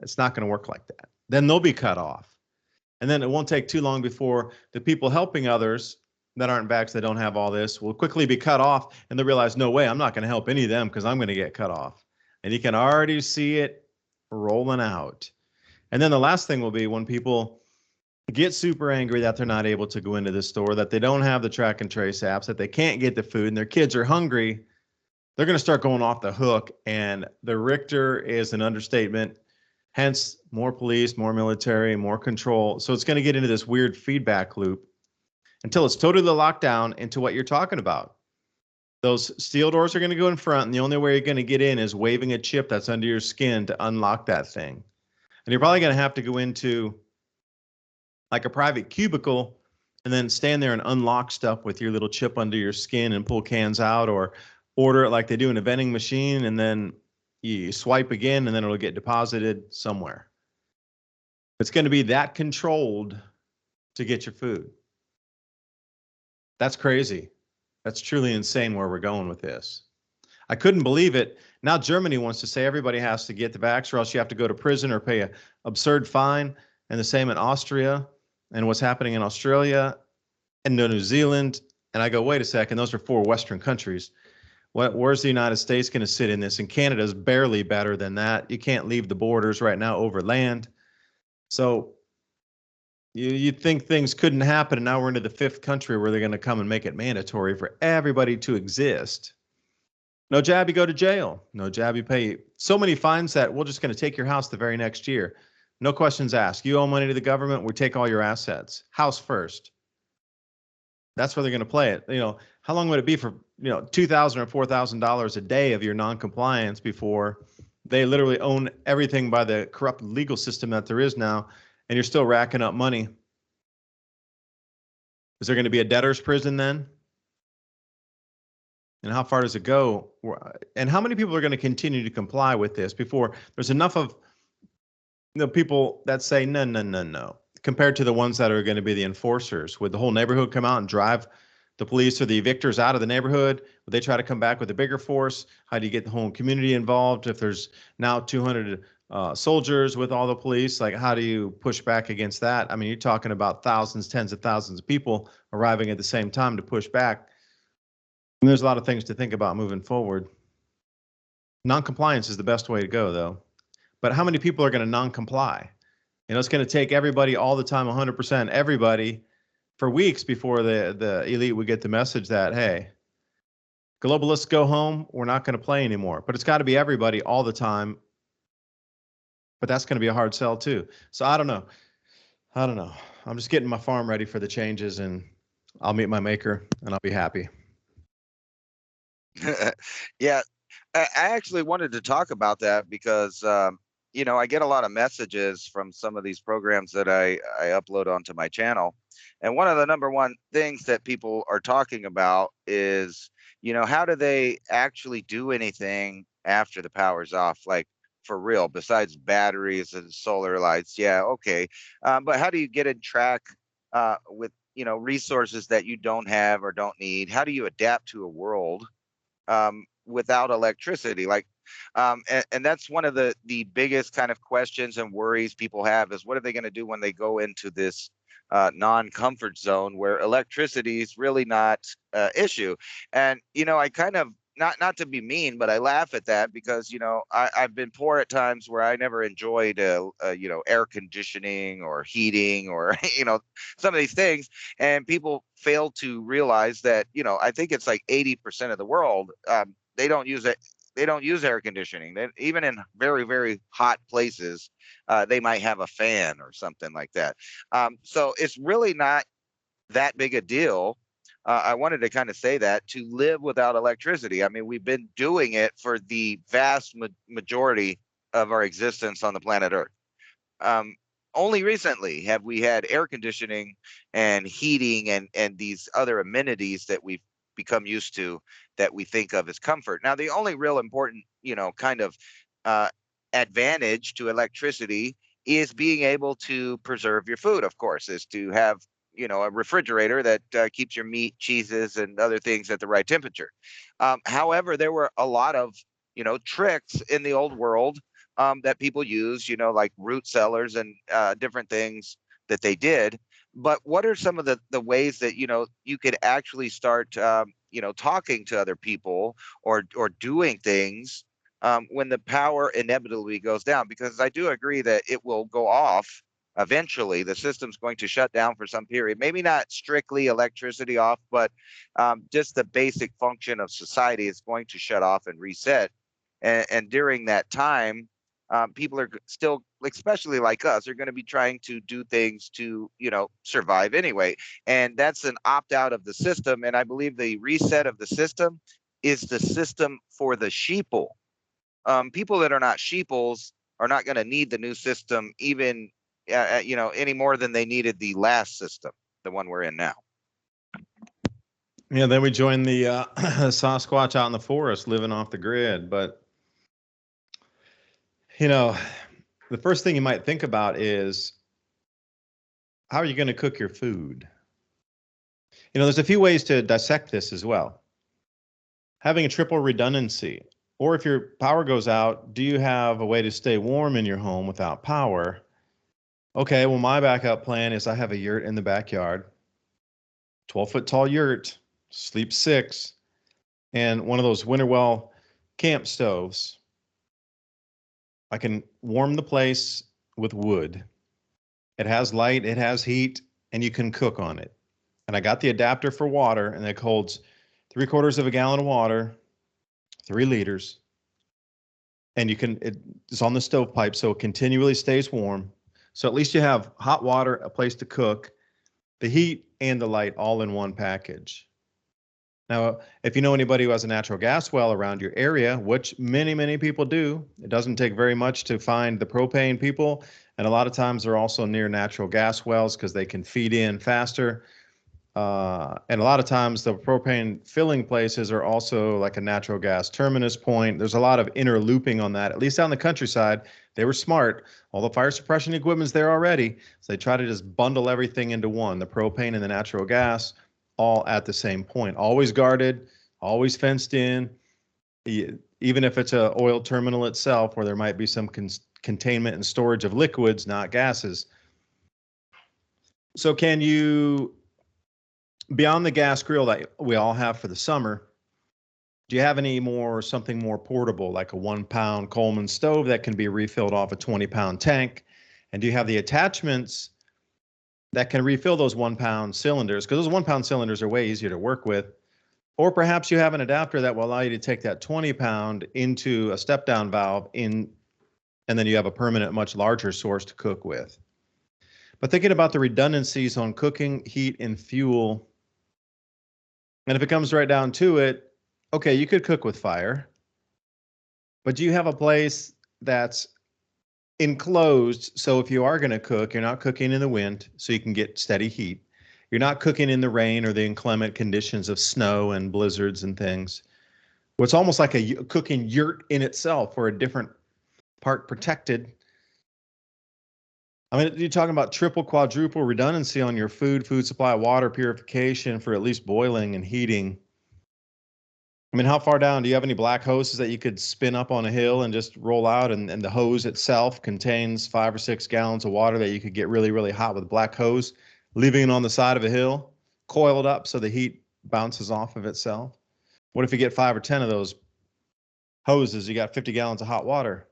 S1: it's not going to work like that. Then they'll be cut off. And then it won't take too long before the people helping others that aren't vaxxed, that don't have all this, will quickly be cut off. And they'll realize, no way, I'm not going to help any of them because I'm going to get cut off. And you can already see it rolling out. And then the last thing will be when people get super angry that they're not able to go into the store, that they don't have the track and trace apps, that they can't get the food, and their kids are hungry, they're going to start going off the hook. And the Richter is an understatement. Hence, more police, more military, more control. So it's going to get into this weird feedback loop. until it's totally locked down into what you're talking about. Those steel doors are going to go in front, and the only way you're going to get in is waving a chip that's under your skin to unlock that thing. And you're probably going to have to go into like a private cubicle and then stand there and unlock stuff with your little chip under your skin and pull cans out, or order it like they do in a vending machine, and then you swipe again and then it'll get deposited somewhere. It's going to be that controlled to get your food. That's crazy. That's truly insane where we're going with this. I couldn't believe it. Now Germany wants to say everybody has to get the vax or else you have to go to prison or pay an absurd fine. And the same in Austria and what's happening in Australia and New Zealand. And I go, wait a second, those are 4 Western countries. Where's the United States going to sit in this? And Canada's barely better than that. You can't leave the borders right now over land. So you'd think things couldn't happen, and now we're into the 5th country where they're going to come and make it mandatory for everybody to exist. No jab, you go to jail. No jab, you pay so many fines that we're just going to take your house the very next year. No questions asked. You owe money to the government, we take all your assets. House first. That's where they're going to play it. How long would it be for, $2,000 or $4,000 a day of your non-compliance before they literally own everything by the corrupt legal system that there is now, and you're still racking up money? Is there going to be a debtor's prison then? And how far does it go? And how many people are going to continue to comply with this before there's enough of people that say no, no, no, no, compared to the ones that are going to be the enforcers? Would the whole neighborhood come out and drive the police or the evictors out of the neighborhood? Would they try to come back with a bigger force? How do you get the whole community involved if there's now 200 soldiers with all the police? Like, how do you push back against that? I mean, you're talking about thousands, tens of thousands of people arriving at the same time to push back. And there's a lot of things to think about moving forward. Non-compliance is the best way to go, though. But how many people are going to non-comply? It's going to take everybody all the time, 100%, everybody, for weeks before the elite would get the message that, hey, globalists go home, we're not going to play anymore. But it's got to be everybody all the time. But that's going to be a hard sell, too. So I don't know. I'm just getting my farm ready for the changes, and I'll meet my maker, and I'll be happy.
S2: Yeah, I actually wanted to talk about that because, I get a lot of messages from some of these programs that I upload onto my channel. And one of the number one things that people are talking about is, how do they actually do anything after the power's off? Like, for real, besides batteries and solar lights. Yeah, okay. But how do you get in track with, resources that you don't have or don't need? How do you adapt to a world without electricity? And that's one of the biggest kind of questions and worries people have, is what are they going to do when they go into this non-comfort zone where electricity is really not issue? And I kind of, not to be mean, but I laugh at that because I've been poor at times where I never enjoyed air conditioning or heating or some of these things, and people fail to realize that I think it's like 80% of the world, they don't use it. They don't use air conditioning. Even in very, very hot places, they might have a fan or something like that. So it's really not that big a deal. I wanted to kind of say that, to live without electricity. I mean, we've been doing it for the vast majority of our existence on the planet Earth. Only recently have we had air conditioning and heating and these other amenities that we've become used to, that we think of as comfort. Now, the only real important, kind of advantage to electricity is being able to preserve your food, of course, is to have, a refrigerator that keeps your meat, cheeses, and other things at the right temperature. However, there were a lot of, tricks in the old world that people use, like root cellars and different things that they did. But what are some of the ways that, you could actually start, talking to other people or doing things when the power inevitably goes down? Because I do agree that it will go off eventually. The system's going to shut down for some period, maybe not strictly electricity off, but just the basic function of society is going to shut off and reset. And during that time, people are still, especially like us, are going to be trying to do things to, survive anyway. And that's an opt out of the system. And I believe the reset of the system is the system for the sheeple. People that are not sheeples are not going to need the new system even, any more than they needed the last system, the one we're in now.
S1: Yeah, then we join the Sasquatch out in the forest living off the grid. But, the first thing you might think about is, how are you going to cook your food? There's a few ways to dissect this as well. Having a triple redundancy, or if your power goes out, do you have a way to stay warm in your home without power? Okay, well, my backup plan is I have a yurt in the backyard, 12-foot tall yurt, sleep 6, and one of those Winterwell camp stoves. I can warm the place with wood. It has light, it has heat, and you can cook on it. And I got the adapter for water, and it holds 3/4 of a gallon of water, 3 liters. And it's on the stovepipe, so it continually stays warm. So at least you have hot water, a place to cook, the heat and the light all in one package. Now, if you know anybody who has a natural gas well around your area, which many, many people do, it doesn't take very much to find the propane people. And a lot of times they're also near natural gas wells because they can feed in faster. And a lot of times the propane filling places are also like a natural gas terminus point. There's a lot of interlooping on that, at least out in the countryside. They were smart. All the fire suppression equipment's there already. So they try to just bundle everything into one, the propane and the natural gas, all at the same point, always guarded, always fenced in. Even if it's a oil terminal itself, where there might be some containment and storage of liquids, not gases. So can you, beyond the gas grill that we all have for the summer, do you have something more portable, like a 1-pound Coleman stove that can be refilled off a 20-pound tank? And do you have the attachments that can refill those 1-pound cylinders? Because those 1-pound cylinders are way easier to work with. Or perhaps you have an adapter that will allow you to take that 20-pound into a step-down valve and then you have a permanent, much larger source to cook with. But thinking about the redundancies on cooking, heat, and fuel, and if it comes right down to it, okay, you could cook with fire, but do you have a place that's enclosed? So if you are going to cook, you're not cooking in the wind, so you can get steady heat. You're not cooking in the rain or the inclement conditions of snow and blizzards and things. Well, it's almost like a cooking yurt in itself, or a different part protected. I mean, you're talking about triple, quadruple redundancy on your food supply, water purification for at least boiling and heating. I mean, how far down? Do you have any black hoses that you could spin up on a hill and just roll out, and the hose itself contains 5 or 6 gallons of water that you could get really, really hot with a black hose, leaving it on the side of a hill, coiled up so the heat bounces off of itself? What if you get 5 or 10 of those hoses? You got 50 gallons of hot water.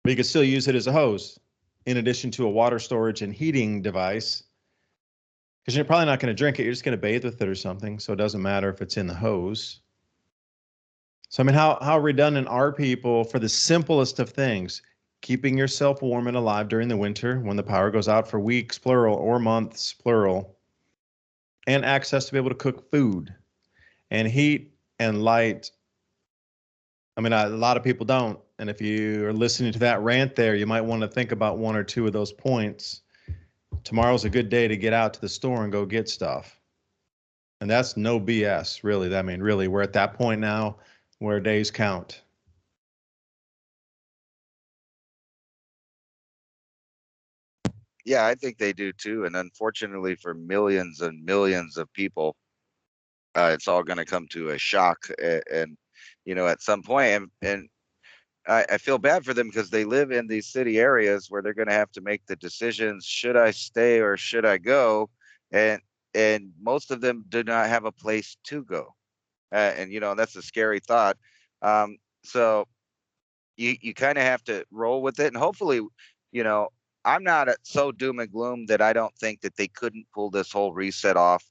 S1: But you could still use it as a hose in addition to a water storage and heating device, because you're probably not going to drink it. You're just going to bathe with it or something. So it doesn't matter if it's in the hose. So, I mean, how redundant are people for the simplest of things? Keeping yourself warm and alive during the winter when the power goes out for weeks, plural, or months, plural, and access to be able to cook food and heat and light. I mean, a lot of people don't. And if you are listening to that rant there, you might want to think about 1 or 2 of those points. Tomorrow's a good day to get out to the store and go get stuff. And that's no BS, really. I mean, really, we're at that point now where days count.
S2: Yeah, I think they do too. And unfortunately for millions and millions of people, it's all going to come to a shock. And, at some point, and I feel bad for them because they live in these city areas where they're going to have to make the decisions: should I stay or should I go? And most of them do not have a place to go. And that's a scary thought. So you kind of have to roll with it, and hopefully, you know, I'm not so doom and gloom that I don't think that they couldn't pull this whole reset off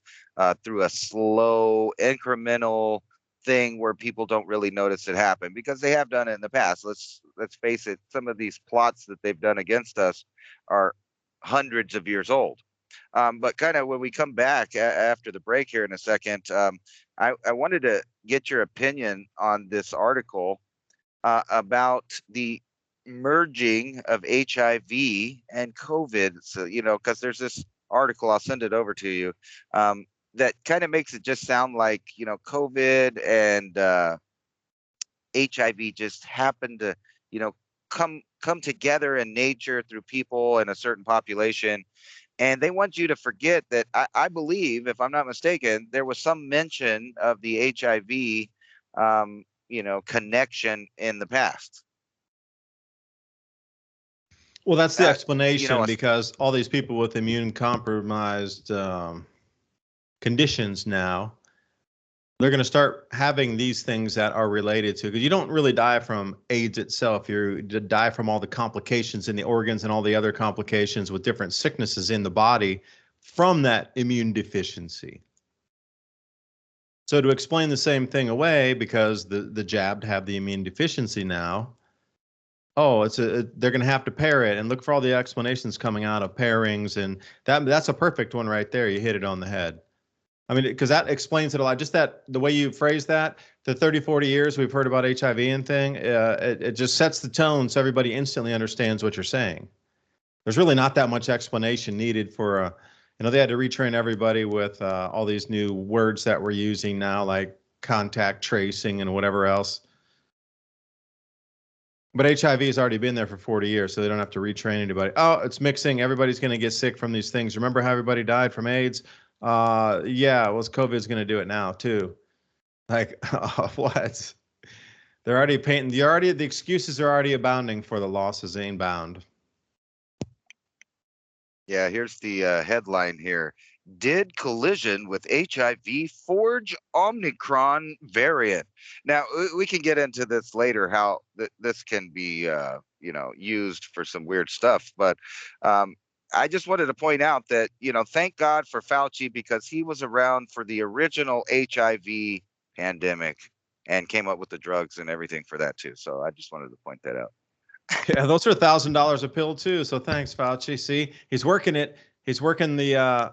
S2: through a slow, incremental thing where people don't really notice it happen, because they have done it in the past. Let's face it, some of these plots that they've done against us are hundreds of years old. But kind of when we come back after the break here in a second, I wanted to get your opinion on this article about the merging of HIV and COVID. So, because there's this article, I'll send it over to you, that kind of makes it just sound like, COVID and HIV just happened to, come together in nature through people in a certain population. And they want you to forget that I believe, if I'm not mistaken, there was some mention of the HIV, connection in the past.
S1: Well, that's the explanation, because all these people with immune compromised conditions now, they're going to start having these things that are related to, because you don't really die from AIDS itself. You die from all the complications in the organs and all the other complications with different sicknesses in the body from that immune deficiency. So to explain the same thing away, because the jabbed have the immune deficiency now, they're going to have to pair it, and look for all the explanations coming out of pairings, and that's a perfect one right there. You hit it on the head. I mean, because that explains it a lot. Just that, the way you phrase that, the 30, 40 years we've heard about HIV and thing, it just sets the tone so everybody instantly understands what you're saying. There's really not that much explanation needed for, they had to retrain everybody with all these new words that we're using now, like contact tracing and whatever else. But HIV has already been there for 40 years, so they don't have to retrain anybody. Oh, it's mixing. Everybody's going to get sick from these things. Remember how everybody died from AIDS? Yeah, well, COVID's going to do it now too. Like, what? They're already painting. The excuses are already abounding for the losses inbound.
S2: Yeah, here's the headline here. Did collision with HIV forge Omicron variant? Now, we can get into this later, how this can be, used for some weird stuff. But I just wanted to point out that, thank God for Fauci, because he was around for the original HIV pandemic and came up with the drugs and everything for that too. So I just wanted to point that out.
S1: Yeah, those are $1,000 a pill too. So thanks, Fauci. See, he's working it. He's working the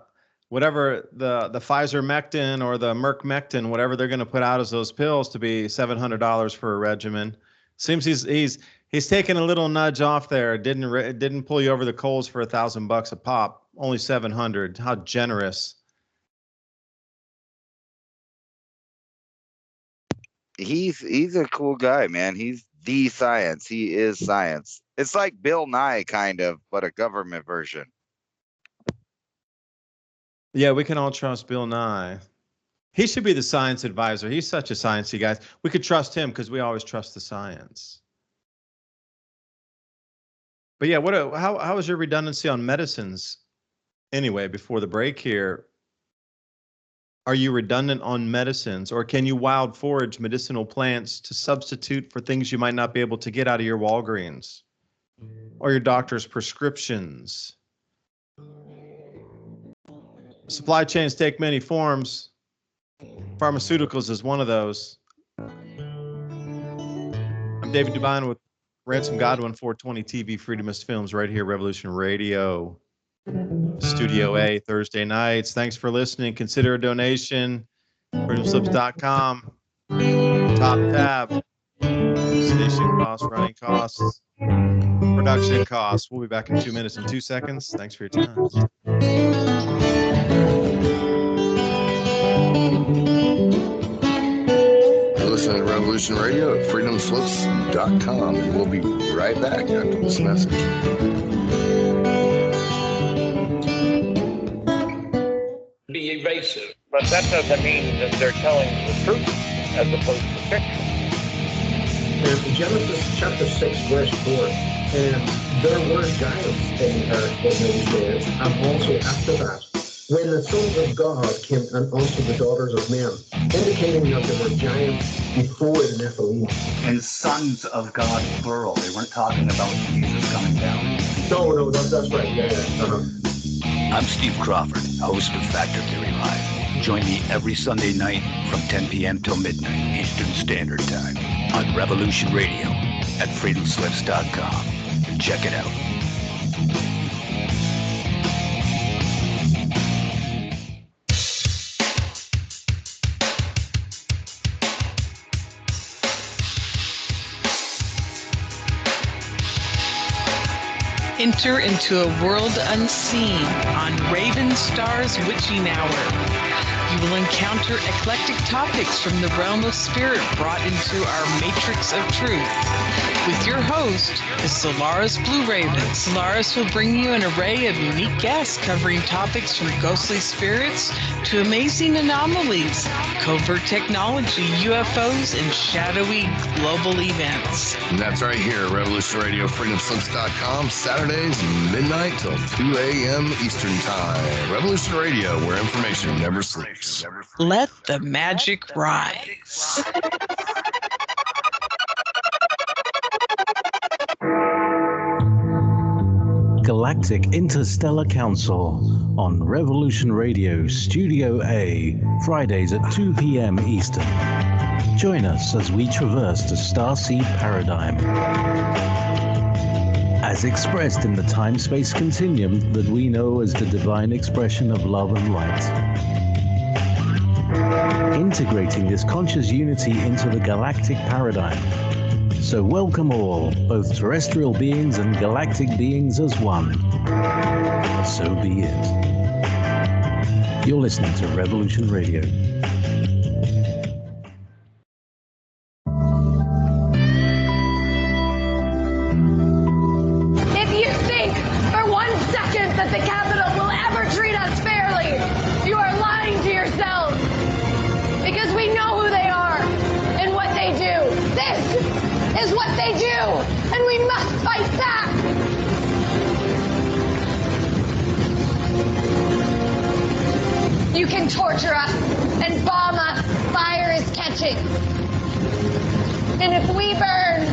S1: whatever the Pfizer Mectin or the Merck Mectin, whatever they're going to put out as those pills, to be $700 for a regimen. Seems he's taking a little nudge off there. Didn't pull you over the coals for $1,000 a pop. Only 700. How generous.
S2: He's a cool guy, man. He's the science. He is science. It's like Bill Nye, kind of, but a government version.
S1: Yeah, we can all trust Bill Nye. He should be the science advisor. He's such a sciencey guy. We could trust him because we always trust the science. But yeah, how is your redundancy on medicines? Anyway, before the break here, are you redundant on medicines, or can you wild forage medicinal plants to substitute for things you might not be able to get out of your Walgreens or your doctor's prescriptions? Supply chains take many forms. Pharmaceuticals is one of those. I'm David Devine with Ransom Godwin, 420 TV Freedomist Films, right here, Revolution Radio, Studio A, Thursday nights. Thanks for listening. Consider a donation. FreedomSlips.com. Top tab. Station costs, running costs, production costs. We'll be back in 2 minutes and 2 seconds. Thanks for your time.
S3: Listen to Revolution Radio at freedomslips.com, and we'll be right back after this message.
S4: Be evasive, but that doesn't mean that they're telling the truth as opposed to fiction.
S5: And in Genesis chapter 6, verse 4, and there were giants in those days, and also after that, when the sons of God came, and also the daughters of men, indicating that there were giants before the Nephilim.
S6: And sons of God, plural. They weren't talking about Jesus coming down.
S5: No, that's right. Yeah.
S6: I'm Steve Crawford, host of Factor Theory Live. Join me every Sunday night from 10 p.m. till midnight Eastern Standard Time on Revolution Radio at freedomslips.com. Check it out.
S7: Enter into a world unseen on Raven Star's Witching Hour. You will encounter eclectic topics from the realm of spirit brought into our matrix of truth. With your host, the Solaris Blue Raven. Solaris will bring you an array of unique guests covering topics from ghostly spirits to amazing anomalies, covert technology, UFOs, and shadowy global events.
S3: And that's right here, Revolution Radio, freedomslips.com, Saturdays, midnight till 2 a.m. Eastern Time. Revolution Radio, where information never sleeps.
S7: Let the magic rise.
S8: Galactic Interstellar Council on Revolution Radio Studio A, Fridays at 2 p.m. Eastern. Join us as we traverse the starseed paradigm, as expressed in the time-space continuum that we know as the divine expression of love and light. Integrating this conscious unity into the galactic paradigm. So welcome all, both terrestrial beings and galactic beings as one. So be it. You're listening to Revolution Radio.
S9: If you think for 1 second that the Capitol will ever treat us fairly, you are lying to yourselves. Because we know who they are and what they do. This is what they do, and we must fight back. You can torture us and bomb us. Fire is catching. And if we burn,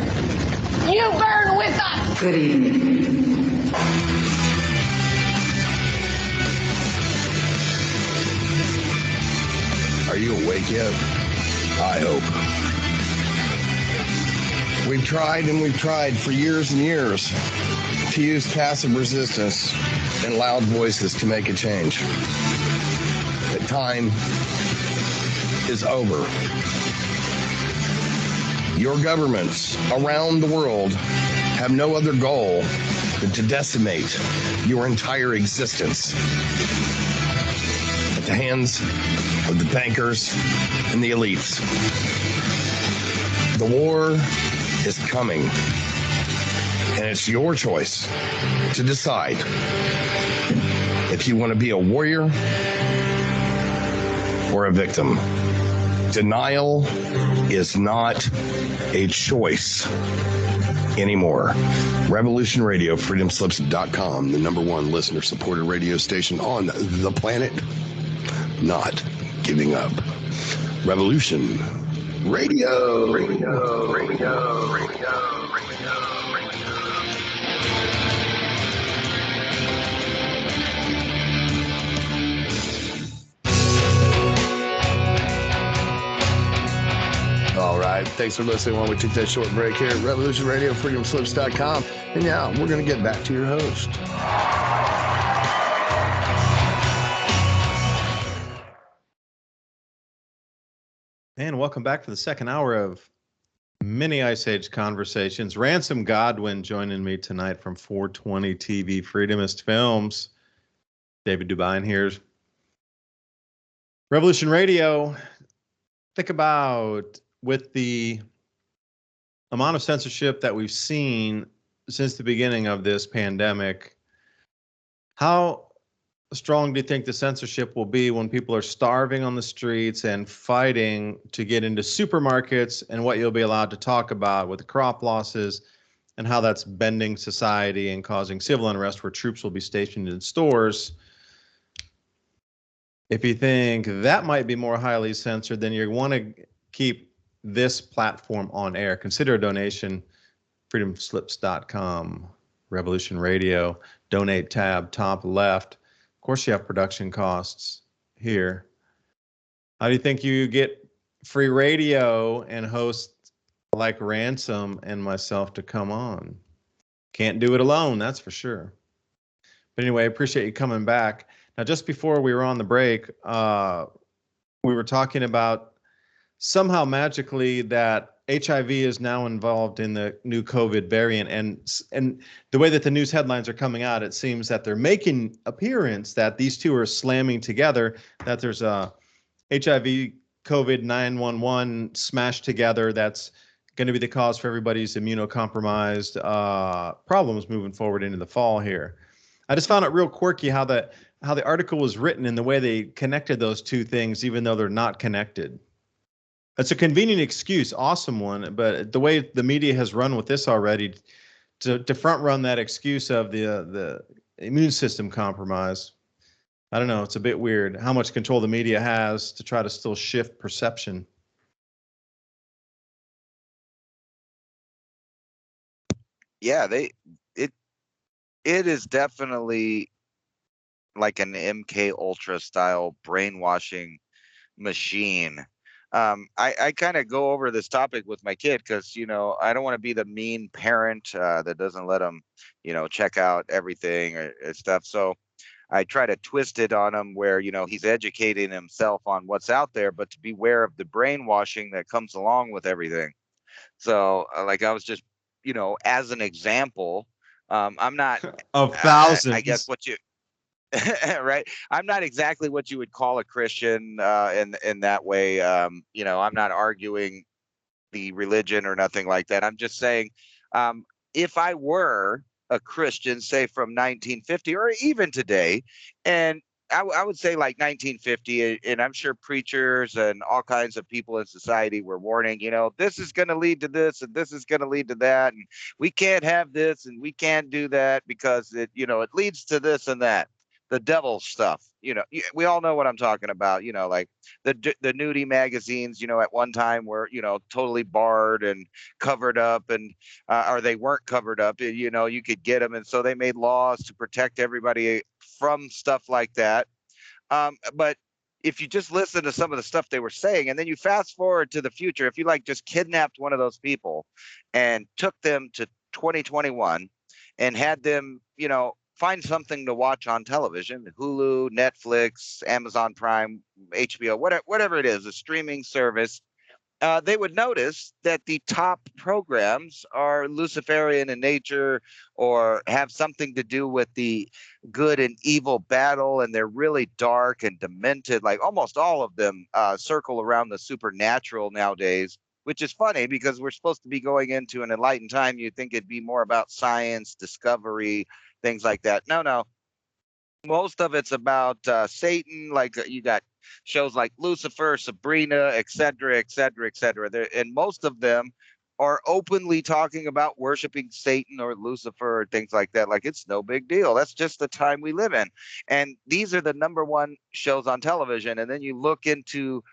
S9: you burn with us.
S10: Good evening.
S3: Are you awake yet? I hope. We've tried and we've tried for years and years to use passive resistance and loud voices to make a change. The time is over. Your governments around the world have no other goal than to decimate your entire existence at the hands of the bankers and the elites. The war is coming, and it's your choice to decide if you want to be a warrior or a victim. Denial is not a choice anymore. Revolution Radio, freedomslips.com, the #1 listener-supported radio station on the planet. Not giving up. Revolution Radio. All right. Thanks for listening while we took that short break here at Revolution Radio, freedomslips.com. And now we're going to get back to your host.
S1: And welcome back to the second hour of Mini Ice Age Conversations. Ransom Godwin joining me tonight from 420 TV Freedomist Films. David Dubine here. Revolution Radio. Think about, with the amount of censorship that we've seen since the beginning of this pandemic, how strong do you think the censorship will be when people are starving on the streets and fighting to get into supermarkets, and what you'll be allowed to talk about with the crop losses and how that's bending society and causing civil unrest where troops will be stationed in stores? If you think that might be more highly censored, then you want to keep this platform on air. Consider a donation, freedomslips.com, Revolution Radio, donate tab, top left. Of course, you have production costs here. How do you think you get free radio and host like Ransom and myself to come on? Can't do it alone, that's for sure. But anyway, I appreciate you coming back. Now, just before we were on the break, we were talking about somehow magically that HIV is now involved in the new COVID variant, and the way that the news headlines are coming out, it seems that they're making appearance that these two are slamming together. That there's a HIV COVID 911 smashed together. That's going to be the cause for everybody's immunocompromised problems moving forward into the fall here. I just found it real quirky how the article was written and the way they connected those two things, even though they're not connected. It's a convenient excuse, awesome one, but the way the media has run with this already, to front run that excuse of the immune system compromise, I don't know, it's a bit weird how much control the media has to try to still shift perception.
S2: Yeah, it is definitely like an MK Ultra style brainwashing machine. I kind of go over this topic with my kid because, I don't want to be the mean parent that doesn't let him, check out everything or stuff. So I try to twist it on him where, he's educating himself on what's out there, but to beware of the brainwashing that comes along with everything. So like I was just, as an example, I'm not
S1: of thousands.
S2: I guess what you right. I'm not exactly what you would call a Christian in that way. I'm not arguing the religion or nothing like that. I'm just saying, if I were a Christian, say from 1950 or even today, and I would say like 1950, and I'm sure preachers and all kinds of people in society were warning, this is going to lead to this and this is going to lead to that, and we can't have this and we can't do that because it leads to this and that. The devil stuff, we all know what I'm talking about. Like the nudie magazines, at one time were totally barred and covered up, and or they weren't covered up. You could get them, and so they made laws to protect everybody from stuff like that. But if you just listen to some of the stuff they were saying, and then you fast forward to the future, if you like just kidnapped one of those people and took them to 2021 and had them, find something to watch on television, Hulu, Netflix, Amazon Prime, HBO, whatever it is, a streaming service, they would notice that the top programs are Luciferian in nature or have something to do with the good and evil battle, and they're really dark and demented. Like almost all of them circle around the supernatural nowadays, which is funny because we're supposed to be going into an enlightened time. You'd think it'd be more about science, discovery, things like that. No. Most of it's about Satan. Like you got shows like Lucifer, Sabrina, et cetera, et cetera, et cetera. And most of them are openly talking about worshiping Satan or Lucifer or things like that. Like it's no big deal. That's just the time we live in. And these are the number one shows on television. And then you look into,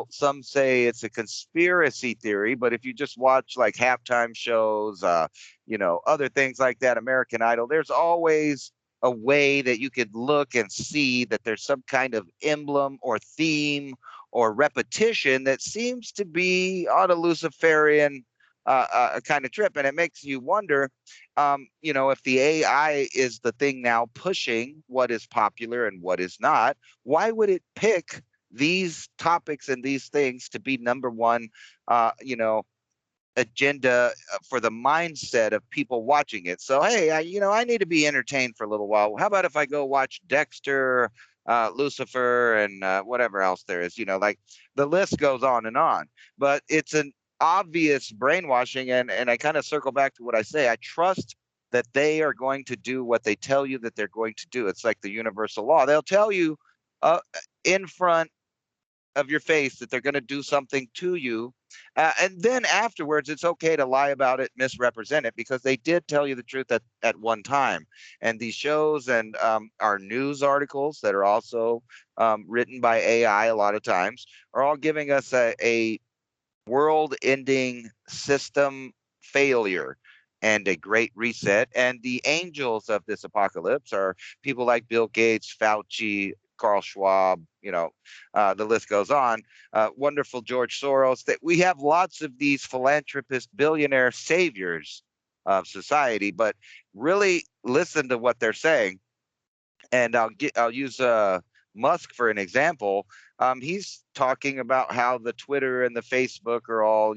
S2: some say it's a conspiracy theory, but if you just watch like halftime shows, other things like that, American Idol, there's always a way that you could look and see that there's some kind of emblem or theme or repetition that seems to be on a Luciferian kind of trip. And it makes you wonder, if the AI is the thing now pushing what is popular and what is not, why would it pick these topics and these things to be number one, agenda for the mindset of people watching it? So hey, I need to be entertained for a little while. How about if I go watch Dexter, Lucifer, and whatever else there is? Like the list goes on and on. But it's an obvious brainwashing, and I kind of circle back to what I say. I trust that they are going to do what they tell you that they're going to do. It's like the universal law. They'll tell you in front of your face that they're going to do something to you. And then afterwards, it's okay to lie about it, misrepresent it, because they did tell you the truth at one time. And these shows and our news articles that are also written by AI a lot of times are all giving us a world-ending system failure and a great reset. And the angels of this apocalypse are people like Bill Gates, Fauci, Carl Schwab, the list goes on. Wonderful George Soros. That we have lots of these philanthropist, billionaire saviors of society, but really listen to what they're saying. And I'll use Musk for an example. He's talking about how the Twitter and the Facebook are all,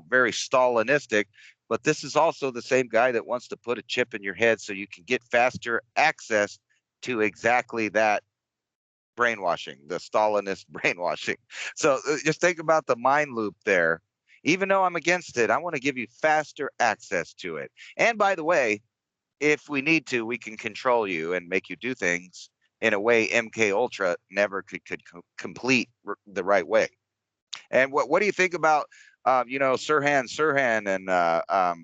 S2: very Stalinistic. But this is also the same guy that wants to put a chip in your head so you can get faster access to exactly that brainwashing, the Stalinist brainwashing. So just think about the mind loop there. Even though I'm against it, I want to give you faster access to it. And by the way, if we need to, we can control you and make you do things in a way MK Ultra never could complete the right way. And what do you think about Sirhan and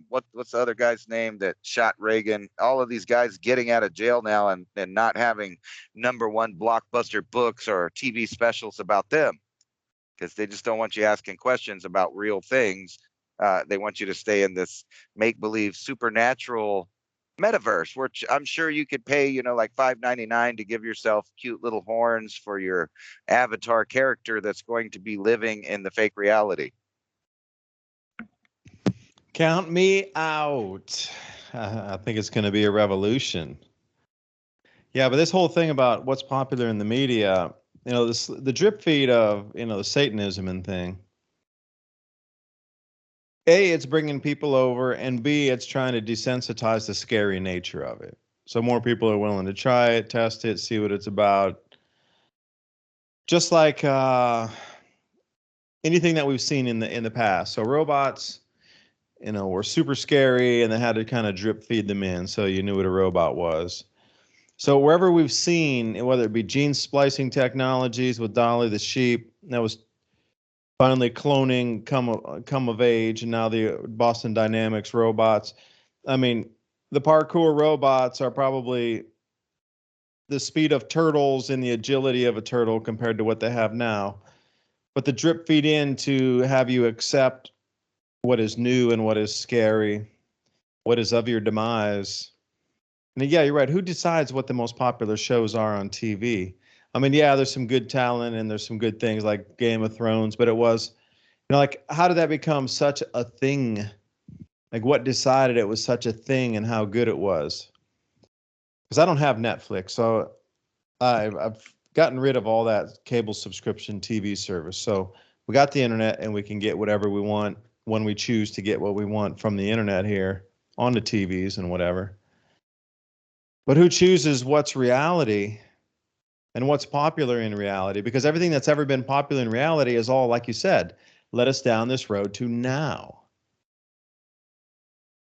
S2: what's the other guy's name that shot Reagan? All of these guys getting out of jail now and not having #1 blockbuster books or TV specials about them because they just don't want you asking questions about real things. They want you to stay in this make-believe supernatural metaverse, which I'm sure you could pay, like $5.99 to give yourself cute little horns for your avatar character that's going to be living in the fake reality.
S1: Count me out. I think it's going to be a revolution. Yeah, but this whole thing about what's popular in the media, the drip feed of, the Satanism and thing. A, it's bringing people over, and B, it's trying to desensitize the scary nature of it. So more people are willing to try it, test it, see what it's about. Just like anything that we've seen in the past. So robots, were super scary, and they had to kind of drip feed them in so you knew what a robot was. So wherever we've seen, whether it be gene splicing technologies with Dolly the sheep, that was finally cloning come of age, and now the Boston Dynamics robots. I mean, the parkour robots are probably the speed of turtles and the agility of a turtle compared to what they have now. But the drip feed in to have you accept what is new and what is scary, what is of your demise. And yeah, you're right. Who decides what the most popular shows are on TV? I mean, yeah, there's some good talent and there's some good things like Game of Thrones, but it was, like, how did that become such a thing? Like, what decided it was such a thing and how good it was? Because I don't have Netflix, so I've gotten rid of all that cable subscription TV service. So we got the internet and we can get whatever we want when we choose to get what we want from the internet here on the TVs and whatever. But who chooses what's reality and what's popular in reality? Because everything that's ever been popular in reality is all, like you said, led us down this road to now.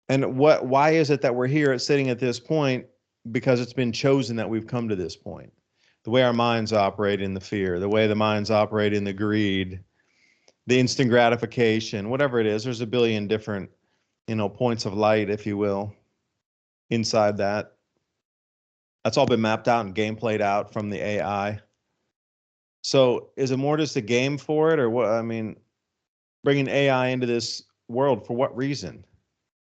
S1: And why is it that we're here sitting at this point? Because it's been chosen that we've come to this point. The way our minds operate in the fear, the way the minds operate in the greed, the instant gratification, whatever it is, there's a billion different, points of light, if you will, inside that. That's all been mapped out and game played out from the AI. So is it more just a game for it, or what? I mean, bringing AI into this world for what reason?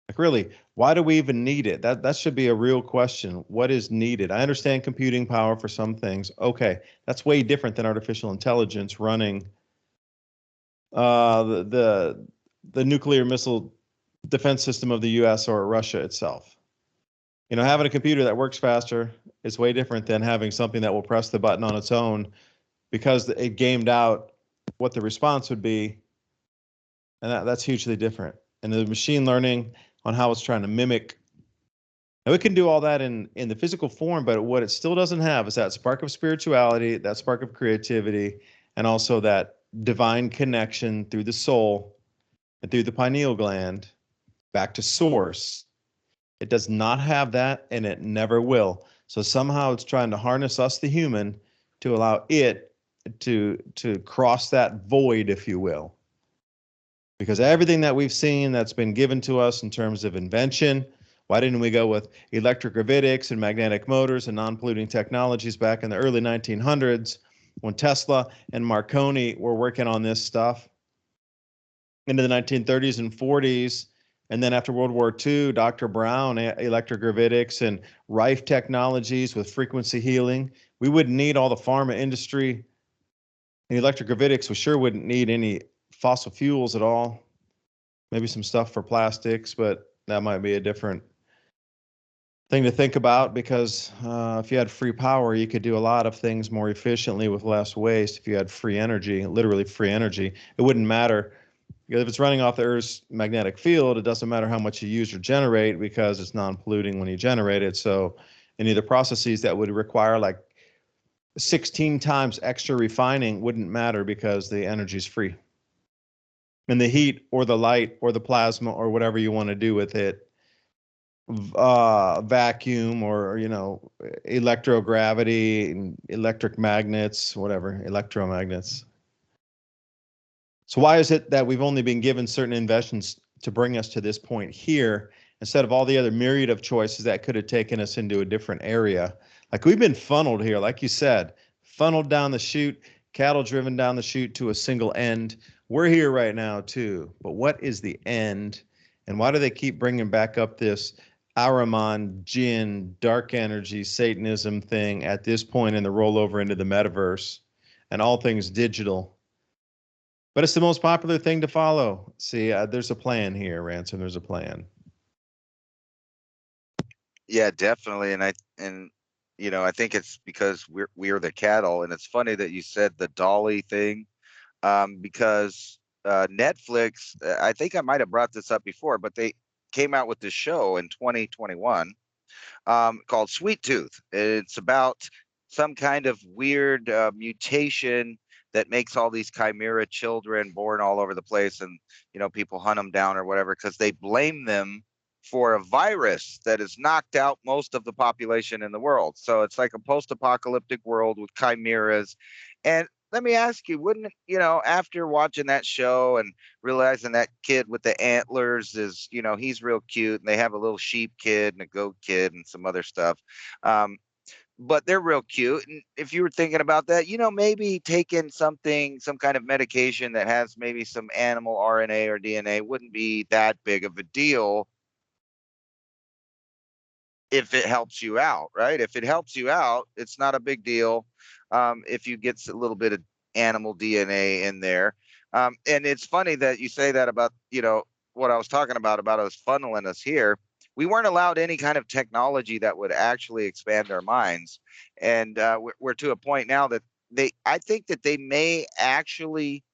S1: Like, really, why do we even need it? That should be a real question. What is needed? I understand computing power for some things. Okay, that's way different than artificial intelligence running the nuclear missile defense system of the U.S. or Russia itself. Having a computer that works faster is way different than having something that will press the button on its own because it gamed out what the response would be, and that's hugely different. And the machine learning on how it's trying to mimic. Now, it can do all that in the physical form, but what it still doesn't have is that spark of spirituality, that spark of creativity, and also that divine connection through the soul and through the pineal gland back to source. It does not have that, and it never will. So somehow it's trying to harness us, the human, to allow it to cross that void, if you will. Because everything that we've seen that's been given to us in terms of invention, why didn't we go with electric gravitics and magnetic motors and non-polluting technologies back in the early 1900s when Tesla and Marconi were working on this stuff? Into the 1930s and 40s, and then after World War II, Dr. Brown, electric gravitics and Rife technologies with frequency healing, We wouldn't need all the pharma industry. The electric gravitics, we sure wouldn't need any fossil fuels at all. Maybe some stuff for plastics, but that might be a different thing to think about, because if you had free power, you could do a lot of things more efficiently with less waste. If you had free energy, literally free energy, it wouldn't matter. Because if it's running off the Earth's magnetic field, it doesn't matter how much you use or generate, because it's non-polluting when you generate it. So any of the processes that would require like 16 times extra refining wouldn't matter, because the energy is free. And the heat or the light or the plasma or whatever you want to do with it, vacuum or, electrogravity, electric magnets, whatever, electromagnets. So why is it that we've only been given certain inventions to bring us to this point here, instead of all the other myriad of choices that could have taken us into a different area? Like, we've been funneled here, like you said, funneled down the chute, cattle driven down the chute to a single end. We're here right now too, but what is the end? And why do they keep bringing back up this Ahriman, Jinn, dark energy, Satanism thing at this point in the rollover into the metaverse and all things digital? But it's the most popular thing to follow. See, there's a plan here, Ransom. There's a plan.
S2: Yeah, definitely. And I think it's because we're the cattle. And it's funny that you said the dolly thing, because Netflix, I think I might have brought this up before, but they came out with this show in 2021 called Sweet Tooth. It's about some kind of weird mutation that makes all these chimera children born all over the place, and people hunt them down or whatever, because they blame them for a virus that has knocked out most of the population in the world. So it's like a post-apocalyptic world with chimeras. And let me ask you, wouldn't after watching that show and realizing that kid with the antlers is, he's real cute, and they have a little sheep kid and a goat kid and some other stuff, but they're real cute. And if you were thinking about that, maybe taking some kind of medication that has maybe some animal RNA or DNA wouldn't be that big of a deal if it helps you out, right? If it helps you out, it's not a big deal. If you get a little bit of animal DNA in there. And it's funny that you say that about, what I was talking about us funneling us here. We weren't allowed any kind of technology that would actually expand our minds. And we're to a point now that I think that they may actually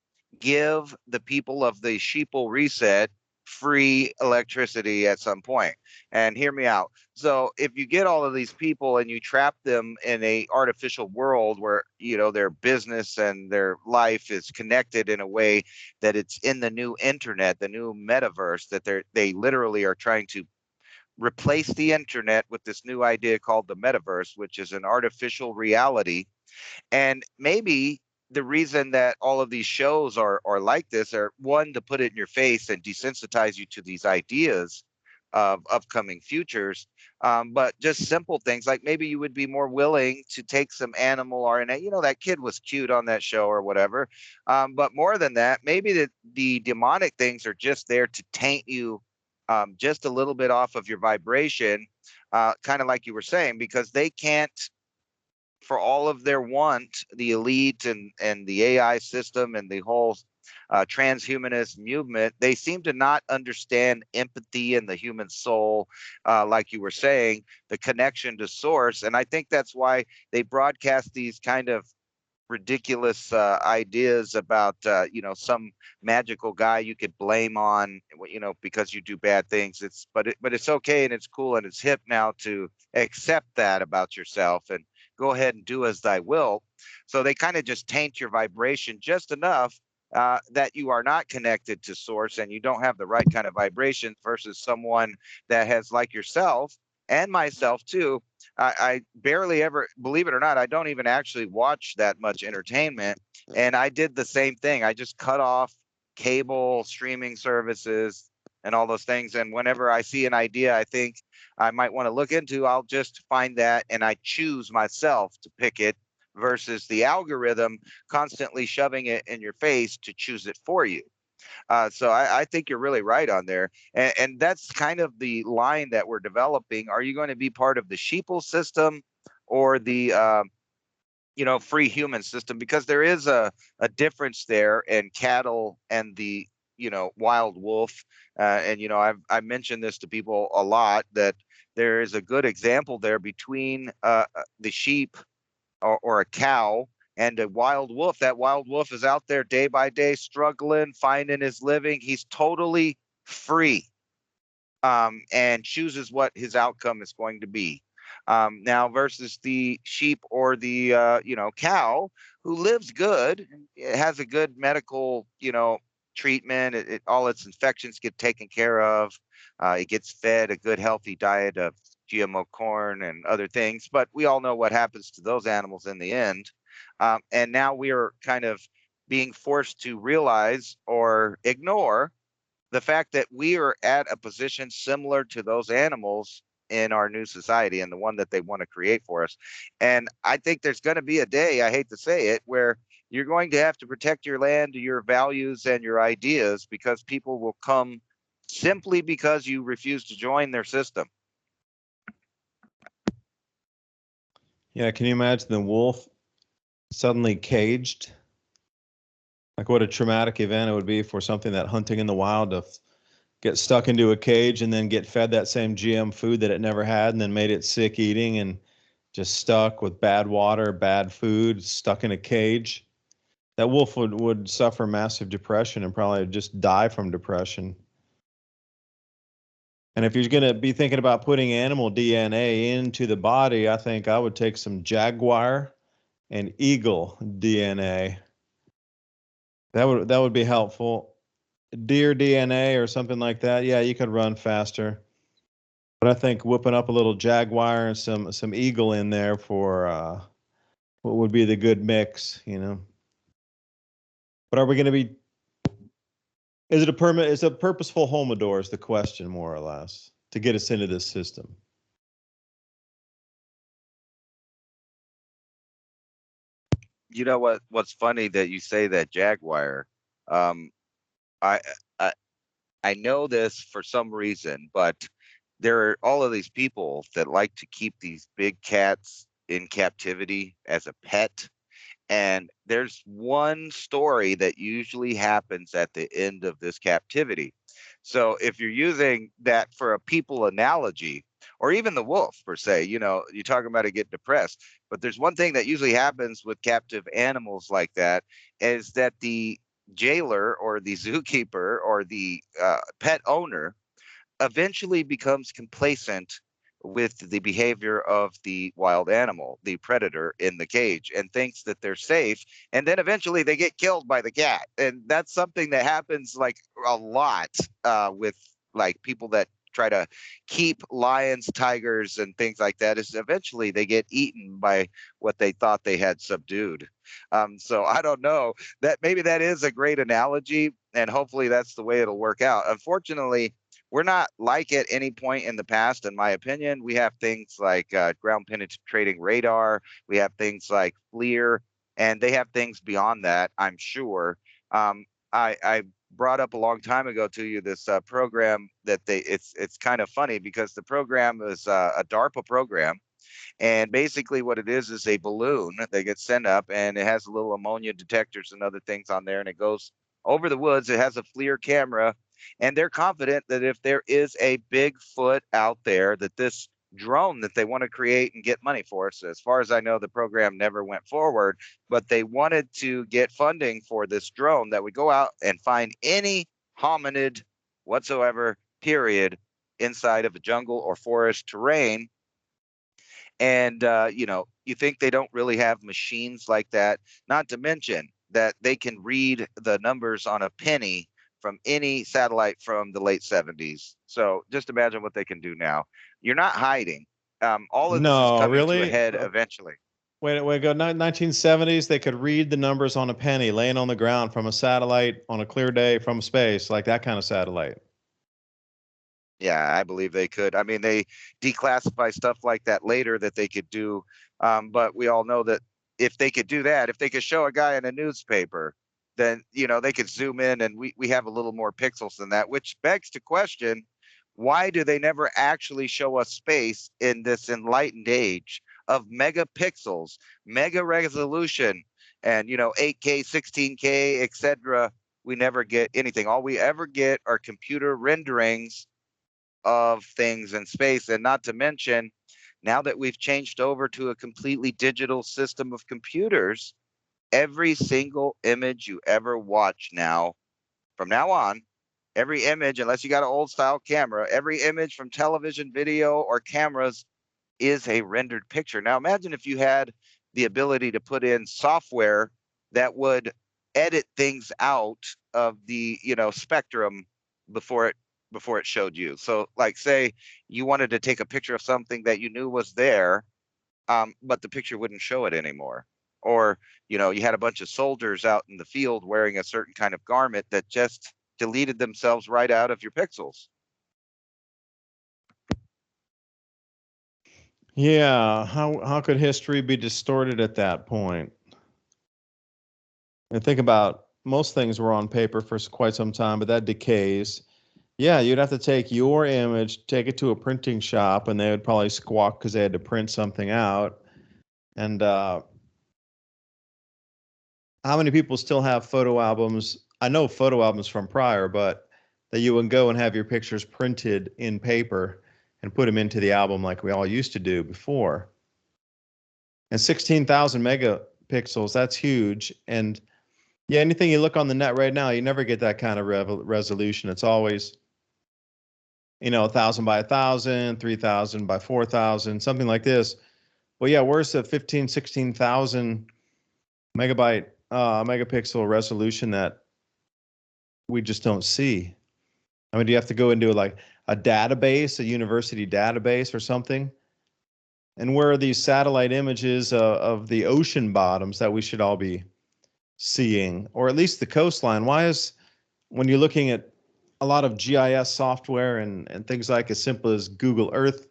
S2: give the people of the sheeple reset free electricity at some point. And hear me out. So if you get all of these people and you trap them in a artificial world where, their business and their life is connected in a way that it's in the new internet, the new metaverse, that they literally are trying to replace the internet with this new idea called the metaverse, which is an artificial reality. And maybe the reason that all of these shows are like this are, one, to put it in your face and desensitize you to these ideas of upcoming futures, but just simple things like maybe you would be more willing to take some animal RNA. That kid was cute on that show or whatever, but more than that, maybe the demonic things are just there to taint you just a little bit off of your vibration, kind of like you were saying, because they can't, for all of their want, the elite and the AI system and the whole transhumanist movement, they seem to not understand empathy and the human soul, like you were saying, the connection to source. And I think that's why they broadcast these kind of ridiculous ideas about some magical guy you could blame on because you do bad things. But it's okay and it's cool and it's hip now to accept that about yourself and go ahead and do as thy will. So they kind of just taint your vibration just enough that you are not connected to source and you don't have the right kind of vibration, versus someone that has, like yourself and myself too. I barely ever, believe it or not, I don't even actually watch that much entertainment. And I did the same thing. I just cut off cable streaming services and all those things. And whenever I see an idea I think I might want to look into, I'll just find that and I choose myself to pick it, versus the algorithm constantly shoving it in your face to choose it for you. So I think you're really right on there. And that's kind of the line that we're developing. Are you going to be part of the sheeple system or the free human system, because there is a difference there in cattle and the, wild wolf. And, I've mentioned this to people a lot, that there is a good example there between the sheep or a cow and a wild wolf. That wild wolf is out there day by day, struggling, finding his living. He's totally free, and chooses what his outcome is going to be. Now versus the sheep or the cow, who lives good, it has a good medical treatment. All its infections get taken care of. It gets fed a good healthy diet of GMO corn and other things. But we all know what happens to those animals in the end. And now we are kind of being forced to realize or ignore the fact that we are at a position similar to those animals in our new society, and the one that they want to create for us. And I think there's going to be a day, I hate to say it, where you're going to have to protect your land, your values, and your ideas, because people will come simply because you refuse to join their system.
S1: Yeah, can you imagine the wolf suddenly caged? Like what a traumatic event it would be for something that hunting in the wild to get stuck into a cage and then get fed that same GM food that it never had, and then made it sick eating and just stuck with bad water, bad food, stuck in a cage. That wolf would suffer massive depression and probably just die from depression. And if you're going to be thinking about putting animal DNA into the body, I think I would take some jaguar and eagle DNA. That would be helpful. Deer DNA or something like that. Yeah, you could run faster. But I think whipping up a little jaguar and some eagle in there for what would be the good mix, But are we going to be? Is it a purposeful homidor? Is the question, more or less, to get us into this system?
S2: You know what's funny that you say that jaguar. Um, I, I I know this for some reason, but there are all of these people that like to keep these big cats in captivity as a pet. And there's one story that usually happens at the end of this captivity. So if you're using that for a people analogy, or even the wolf per se, you're talking about it get depressed. But there's one thing that usually happens with captive animals like that, is that the jailer or the zookeeper or the pet owner eventually becomes complacent with the behavior of the wild animal, the predator in the cage, and thinks that they're safe. And then eventually they get killed by the cat. And that's something that happens like a lot with like people that try to keep lions, tigers, and things like that, is eventually they get eaten by what they thought they had subdued. So I don't know, that maybe that is a great analogy, and hopefully that's the way it'll work out. Unfortunately, we're not like at any point in the past, in my opinion. We have things like ground penetrating radar. We have things like FLIR, and they have things beyond that, I'm sure. I brought up a long time ago to you this program that it's kind of funny, because the program is a DARPA program. And basically what it is a balloon that gets sent up, and it has little ammonia detectors and other things on there, and it goes over the woods. It has a FLIR camera, and they're confident that if there is a Bigfoot out there, that this drone that they want to create and get money for. So as far as I know, the program never went forward, but they wanted to get funding for this drone that would go out and find any hominid whatsoever, period, inside of a jungle or forest terrain. And, you think they don't really have machines like that, not to mention that they can read the numbers on a penny from any satellite from the late 70s. So just imagine what they can do now. You're not hiding. All of this is
S1: No,
S2: coming to a
S1: really?
S2: head eventually.
S1: Wait, go 1970s. They could read the numbers on a penny laying on the ground from a satellite on a clear day from space, like that kind of satellite.
S2: Yeah, I believe they could. I mean, they declassify stuff like that later that they could do. But we all know that if they could do that, if they could show a guy in a newspaper, then, they could zoom in, and we have a little more pixels than that, which begs to question, why do they never actually show us space in this enlightened age of megapixels, mega resolution, and 8K, 16K, etc. We never get anything. All we ever get are computer renderings of things in space. And not to mention, now that we've changed over to a completely digital system of computers, every single image you ever watch now, from now on, every image, unless you got an old style camera, every image from television, video, or cameras is a rendered picture. Now imagine if you had the ability to put in software that would edit things out of the spectrum before it showed you. So like, say you wanted to take a picture of something that you knew was there, but the picture wouldn't show it anymore. Or you had a bunch of soldiers out in the field wearing a certain kind of garment that just deleted themselves right out of your pixels.
S1: Yeah, how could history be distorted at that point? And think about, most things were on paper for quite some time, but that decays. Yeah, you'd have to take your image, take it to a printing shop, and they would probably squawk because they had to print something out. And how many people still have photo albums? I know photo albums from prior, but that you would go and have your pictures printed in paper and put them into the album like we all used to do before. And 16,000 megapixels, that's huge. And yeah, anything you look on the net right now, you never get that kind of resolution. It's always, 1,000 by 1,000, 3,000 by 4,000, something like this. Well, yeah, where's the 15, 16,000 megapixel resolution that we just don't see? I mean, do you have to go into like a database, a university database or something? And where are these satellite images of the ocean bottoms that we should all be seeing, or at least the coastline? Why is, when you're looking at a lot of GIS software and things like as simple as Google Earth,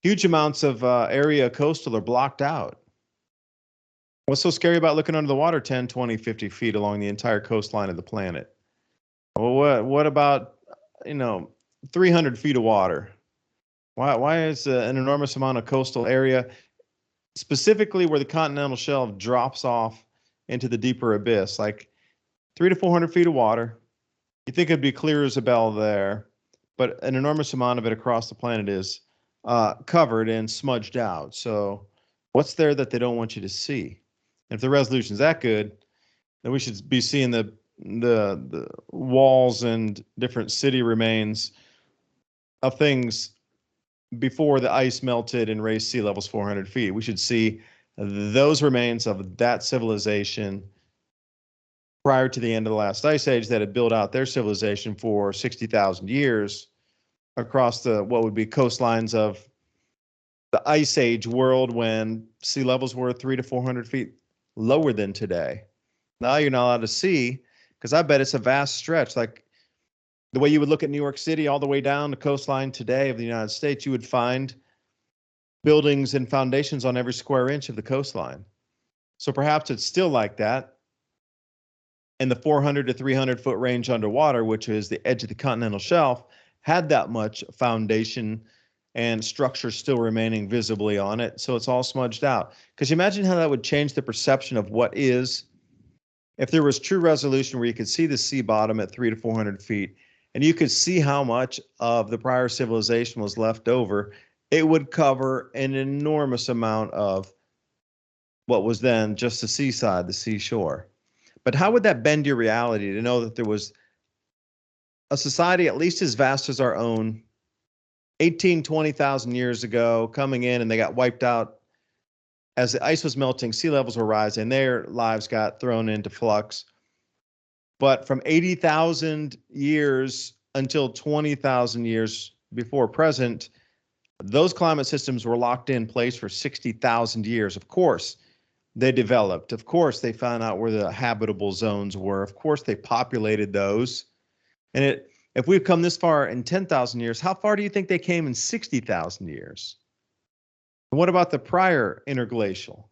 S1: huge amounts of area coastal are blocked out? What's so scary about looking under the water 10, 20, 50 feet along the entire coastline of the planet? Well, what about 300 feet of water? Why is an enormous amount of coastal area, specifically where the continental shelf drops off into the deeper abyss, like 300 to 400 feet of water? You think it'd be clear as a bell there, but an enormous amount of it across the planet is covered and smudged out. So what's there that they don't want you to see? And if the resolution's that good, then we should be seeing the walls and different city remains of things before the ice melted and raised sea levels 400 feet. We should see those remains of that civilization prior to the end of the last ice age that had built out their civilization for 60,000 years across the what would be coastlines of the ice age world, when sea levels were 300 to 400 feet lower than today. Now you're not allowed to see, because I bet it's a vast stretch. Like the way you would look at New York City all the way down the coastline today of the United States, you would find buildings and foundations on every square inch of the coastline. So perhaps it's still like that in the 400 to 300 foot range underwater, which is the edge of the continental shelf, had that much foundation and structure still remaining visibly on it. So it's all smudged out. Because you imagine how that would change the perception of what is, if there was true resolution where you could see the sea bottom at 300 to 400 feet, and you could see how much of the prior civilization was left over, it would cover an enormous amount of what was then just the seaside, the seashore. But how would that bend your reality to know that there was a society at least as vast as our own 18, 20,000 years ago coming in, and they got wiped out as the ice was melting, sea levels were rising, their lives got thrown into flux. But from 80,000 years until 20,000 years before present, those climate systems were locked in place for 60,000 years. Of course, they developed. Of course, they found out where the habitable zones were. Of course, they populated those. And if we've come this far in 10,000 years, how far do you think they came in 60,000 years? And what about the prior interglacial?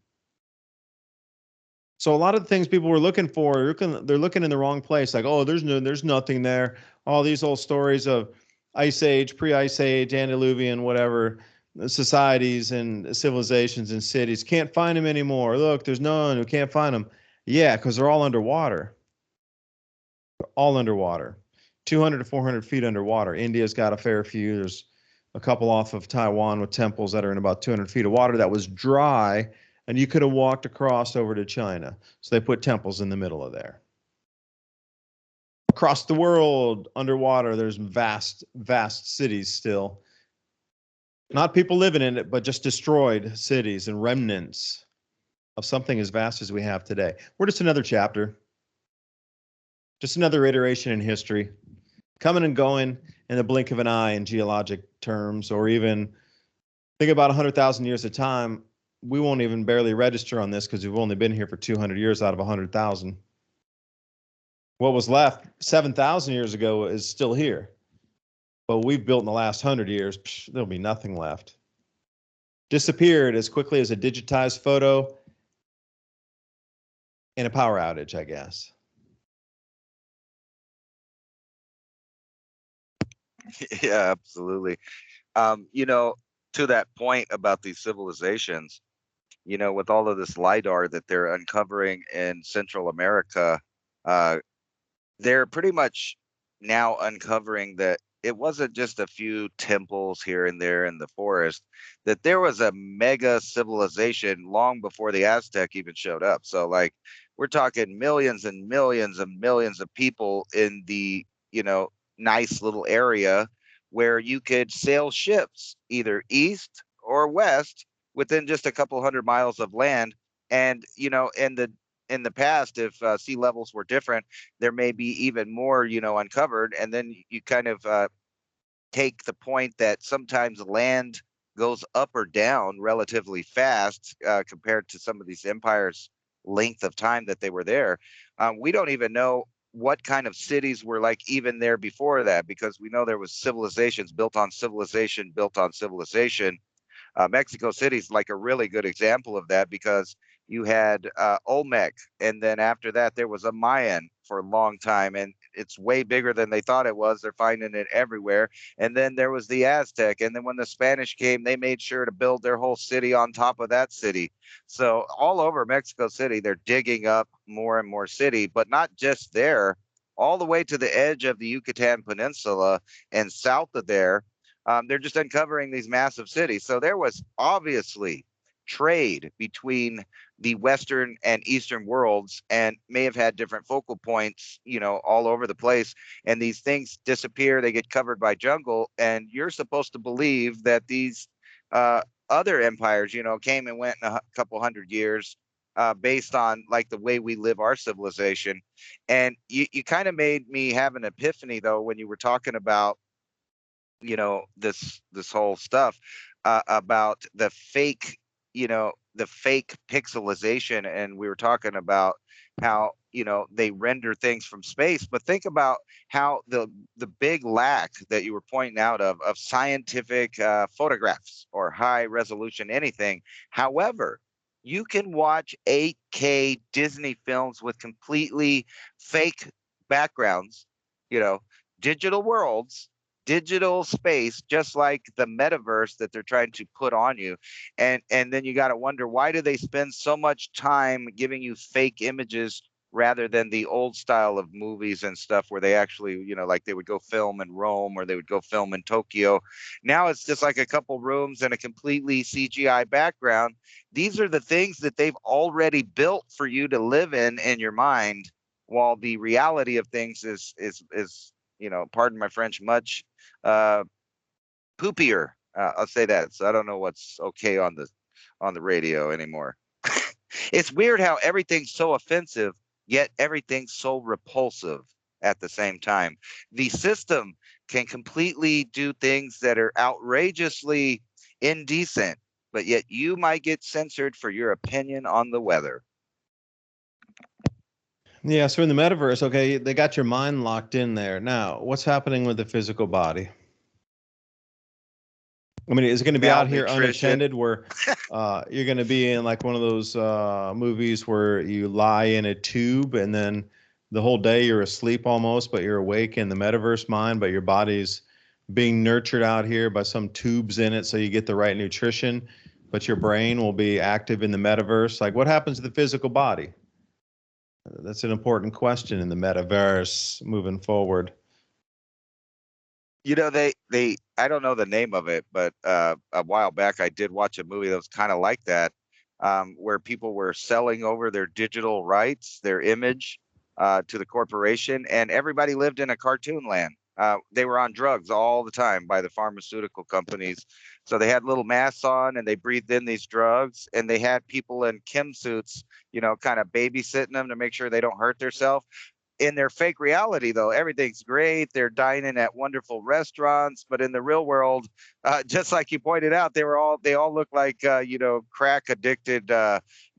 S1: So a lot of the things people were looking for, they're looking in the wrong place. Like, oh, there's nothing there. All these old stories of ice age, pre-ice age, antediluvian, whatever. societies and civilizations and cities. Can't find them anymore. Look, there's none. We can't find them. Yeah, because they're all underwater. They're all underwater. 200 to 400 feet underwater. India's got a fair few. There's a couple off of Taiwan with temples that are in about 200 feet of water that was dry, and you could have walked across over to China. So they put temples in the middle of there. Across the world, underwater, there's vast, vast cities still. Not people living in it, but just destroyed cities and remnants of something as vast as we have today. We're just another chapter, just another iteration in history, coming and going in the blink of an eye in geologic terms, or even think about 100,000 years of time. We won't even barely register on this because we've only been here for 200 years out of 100,000. What was left 7,000 years ago is still here. But we've built in the last 100 years, there'll be nothing left. Disappeared as quickly as a digitized photo in a power outage, I guess.
S2: Yeah, absolutely. To that point about these civilizations, with all of this LIDAR that they're uncovering in Central America, they're pretty much now uncovering that it wasn't just a few temples here and there in the forest, that there was a mega civilization long before the Aztec even showed up. So like we're talking millions and millions and millions of people in the, nice little area where you could sail ships either east or west within just a couple 100 miles of land. And, in the past, if sea levels were different, there may be even more, uncovered. And then you kind of take the point that sometimes land goes up or down relatively fast compared to some of these empires' length of time that they were there. We don't even know what kind of cities were like even there before that, because we know there was civilizations built on civilization, built on civilization. Mexico City is like a really good example of that, because you had Olmec, and then after that there was a Mayan for a long time, and it's way bigger than they thought it was. They're finding it everywhere. And then there was the Aztec, and then when the Spanish came, they made sure to build their whole city on top of that city. So all over Mexico City, they're digging up more and more city, but not just there, all the way to the edge of the Yucatan Peninsula and south of there. They're just uncovering these massive cities. So there was obviously trade between the Western and Eastern worlds, and may have had different focal points, all over the place. And these things disappear, they get covered by jungle. And you're supposed to believe that these other empires, came and went in a couple 100 years based on like the way we live our civilization. And you kind of made me have an epiphany, though, when you were talking about this whole stuff about the fake pixelization. And we were talking about how they render things from space. But think about how the big lack that you were pointing out of scientific photographs or high resolution anything. However, you can watch 8K Disney films with completely fake backgrounds, digital worlds, digital space, just like the metaverse that they're trying to put on you. And then you got to wonder, why do they spend so much time giving you fake images rather than the old style of movies and stuff where they actually, like they would go film in Rome or they would go film in Tokyo. Now it's just like a couple rooms and a completely CGI background. These are the things that they've already built for you to live in your mind, while the reality of things is pardon my French, much poopier. I'll say that. So I don't know what's okay on the radio anymore. It's weird how everything's so offensive, yet everything's so repulsive at the same time. The system can completely do things that are outrageously indecent, but yet you might get censored for your opinion on the weather.
S1: Yeah, so in the metaverse, okay, they got your mind locked in there. Now, what's happening with the physical body? I mean, is it going to be out here unattended where you're going to be in like one of those movies where you lie in a tube and then the whole day you're asleep almost, but you're awake in the metaverse mind, but your body's being nurtured out here by some tubes in it so you get the right nutrition, but your brain will be active in the metaverse. Like, what happens to the physical body? That's an important question in the metaverse moving forward.
S2: You know, I don't know the name of it, but a while back I did watch a movie that was kind of like that, where people were selling over their digital rights, their image, to the corporation, and everybody lived in a cartoon land. They were on drugs all the time by the pharmaceutical companies. So they had little masks on and they breathed in these drugs, and they had people in chem suits, you know, kind of babysitting them to make sure they don't hurt themselves. In their fake reality, though, everything's great. They're dining at wonderful restaurants, but in the real world, just like you pointed out, they all look like you know, crack addicted,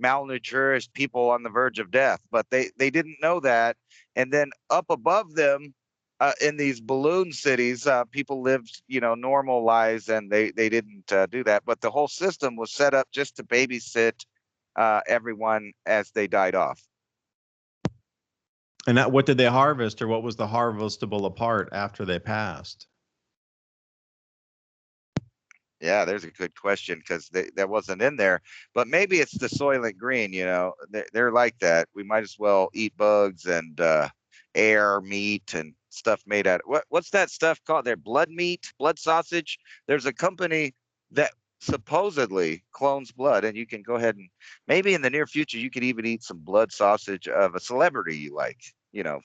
S2: malnourished people on the verge of death. But they didn't know that. And then up above them, in these balloon cities, people lived, you know, normal lives, and they didn't do that. But the whole system was set up just to babysit everyone as they died off.
S1: And what did they harvest, or what was the harvestable part after they passed?
S2: Yeah, there's a good question, because that wasn't in there. But maybe it's the Soylent Green. You know, they're like that. We might as well eat bugs and air meat and stuff made out of what's that stuff called? Their blood meat, blood sausage. There's a company that supposedly clones blood, and you can go ahead and maybe in the near future you could even eat some blood sausage of a celebrity you like. You know,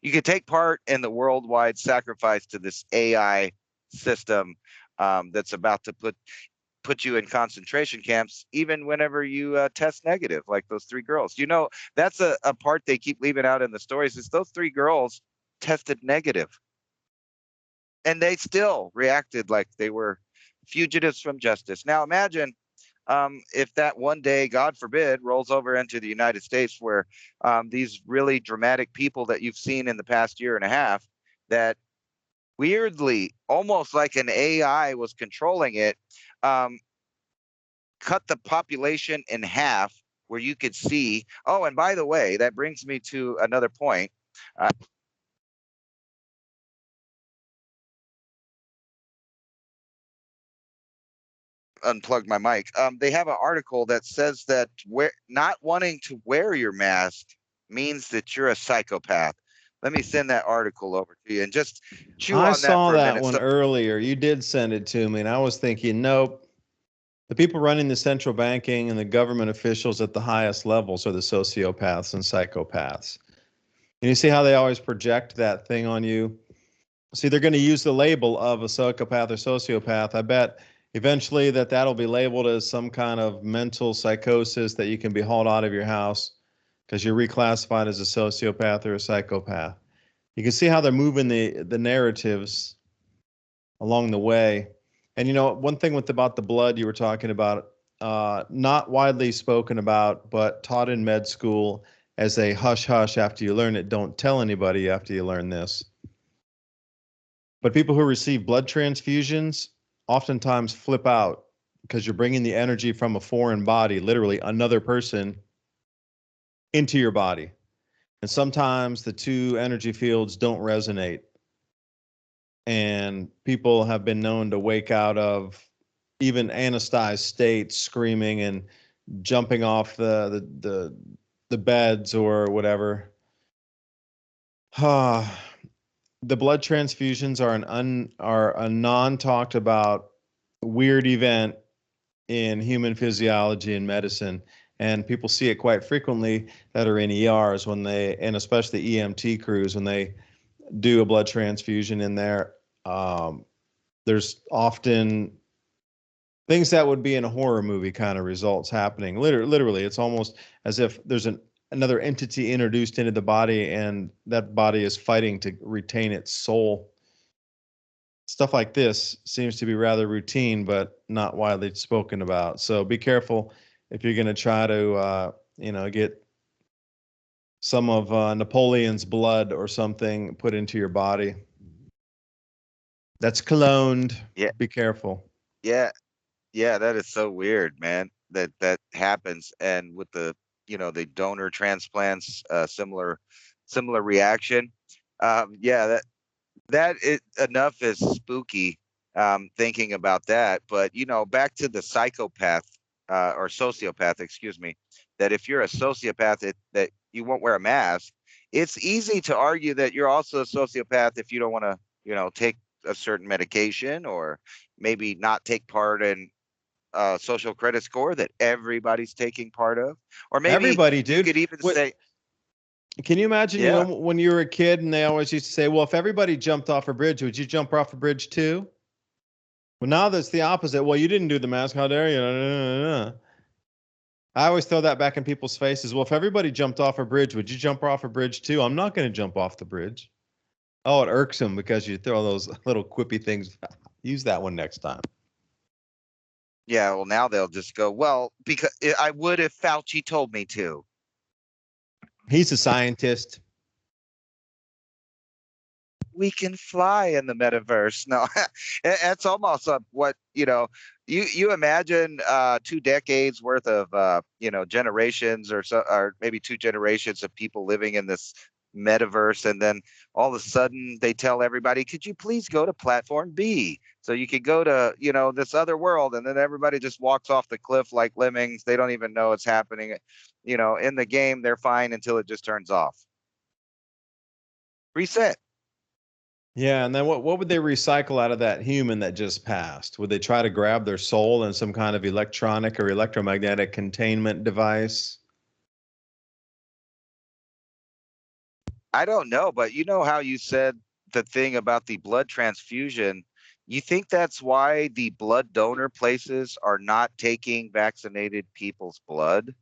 S2: you could take part in the worldwide sacrifice to this AI system that's about to put you in concentration camps, even whenever you test negative, like those 3 girls. You know, that's a part they keep leaving out in the stories, is those 3 girls tested negative, and they still reacted like they were fugitives from justice. Now imagine if that one day, God forbid, rolls over into the United States, where these really dramatic people that you've seen in the past year and a half, that weirdly, almost like an AI was controlling it, cut the population in half, where you could see. Oh, and by the way, that brings me to another point. Unplug my mic. They have an article that says that not wanting to wear your mask means that you're a psychopath. Let me send that article over to you and just chew on that for a minute.
S1: I saw that one earlier. You did send it to me, and I was thinking, nope. The people running the central banking and the government officials at the highest levels are the sociopaths and psychopaths. And you see how they always project that thing on you? See, they're going to use the label of a psychopath or sociopath. I bet eventually that'll be labeled as some kind of mental psychosis that you can be hauled out of your house because you're reclassified as a sociopath or a psychopath. You can see how they're moving the narratives along the way. And you know, one thing about the blood you were talking about, not widely spoken about, but taught in med school as a hush hush after you learn it. Don't tell anybody after you learn this. But people who receive blood transfusions oftentimes flip out because you're bringing the energy from a foreign body, literally another person, into your body. And sometimes the two energy fields don't resonate. And people have been known to wake out of even anesthetized states, screaming and jumping off the beds or whatever. The blood transfusions are a non-talked about weird event in human physiology and medicine, and people see it quite frequently that are in ERs and especially EMT crews when they do a blood transfusion in there. There's often things that would be in a horror movie kind of results happening. Literally, it's almost as if there's another entity introduced into the body, and that body is fighting to retain its soul. Stuff like this seems to be rather routine, but not widely spoken about. So be careful if you're going to try to, get some of Napoleon's blood or something put into your body. That's cloned.
S2: Yeah.
S1: Be careful.
S2: Yeah, that is so weird, man. That happens, and with the donor transplants, similar reaction. enough is spooky, thinking about that. But back to the psychopath, or sociopath, excuse me, that if you're a sociopath, that you won't wear a mask. It's easy to argue that you're also a sociopath if you don't want to, take a certain medication, or maybe not take part in a social credit score that everybody's taking part of, or maybe
S1: Everybody,
S2: you
S1: dude.
S2: could even say,
S1: Can you imagine,
S2: Yeah.
S1: when you were a kid and they always used to say, well, if everybody jumped off a bridge, would you jump off a bridge too? Well, now that's the opposite. Well, you didn't do the mask. How dare you? I always throw that back in people's faces. Well, if everybody jumped off a bridge, would you jump off a bridge too? I'm not going to jump off the bridge. Oh, it irks them because you throw those little quippy things. Use that one next time.
S2: yeah, well, now they'll just go, well, because I would if Fauci told me to.
S1: He's a scientist.
S2: We can fly in the metaverse. No, it's almost what, you imagine 2 decades worth of, generations or maybe 2 generations of people living in this metaverse. And then all of a sudden they tell everybody, could you please go to platform B? So you could go to, this other world. And then everybody just walks off the cliff like lemmings. They don't even know it's happening. In the game, they're fine until it just turns off. Reset.
S1: Yeah, and then what would they recycle out of that human that just passed? Would they try to grab their soul in some kind of electronic or electromagnetic containment device?
S2: I don't know, but you know how you said the thing about the blood transfusion? You think that's why the blood donor places are not taking vaccinated people's blood?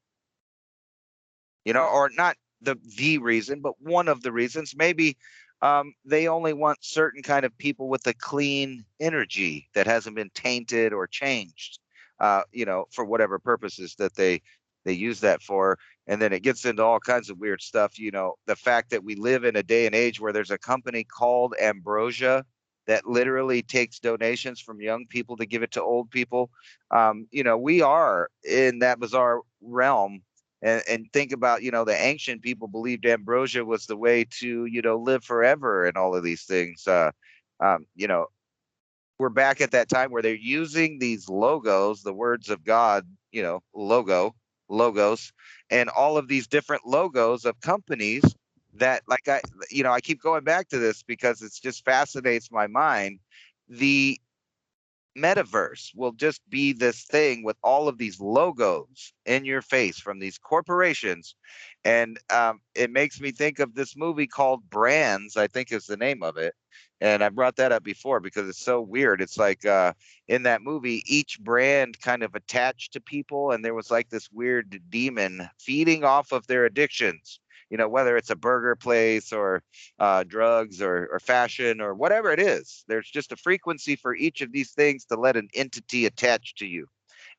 S2: Or not the reason, but one of the reasons. Maybe they only want certain kind of people with a clean energy that hasn't been tainted or changed, for whatever purposes that they use that for. And then it gets into all kinds of weird stuff. The fact that we live in a day and age where there's a company called Ambrosia that literally takes donations from young people to give it to old people. We are in that bizarre realm. And think about, the ancient people believed ambrosia was the way to, live forever and all of these things. We're back at that time where they're using these logos, the words of God, logos, and all of these different logos of companies that, like, I keep going back to this because it just fascinates my mind. The metaverse will just be this thing with all of these logos in your face from these corporations. And it makes me think of this movie called Brands, I think is the name of it. And I brought that up before because it's so weird. It's like in that movie, each brand kind of attached to people, and there was like this weird demon feeding off of their addictions. Whether it's a burger place or drugs or fashion or whatever it is, there's just a frequency for each of these things to let an entity attach to you.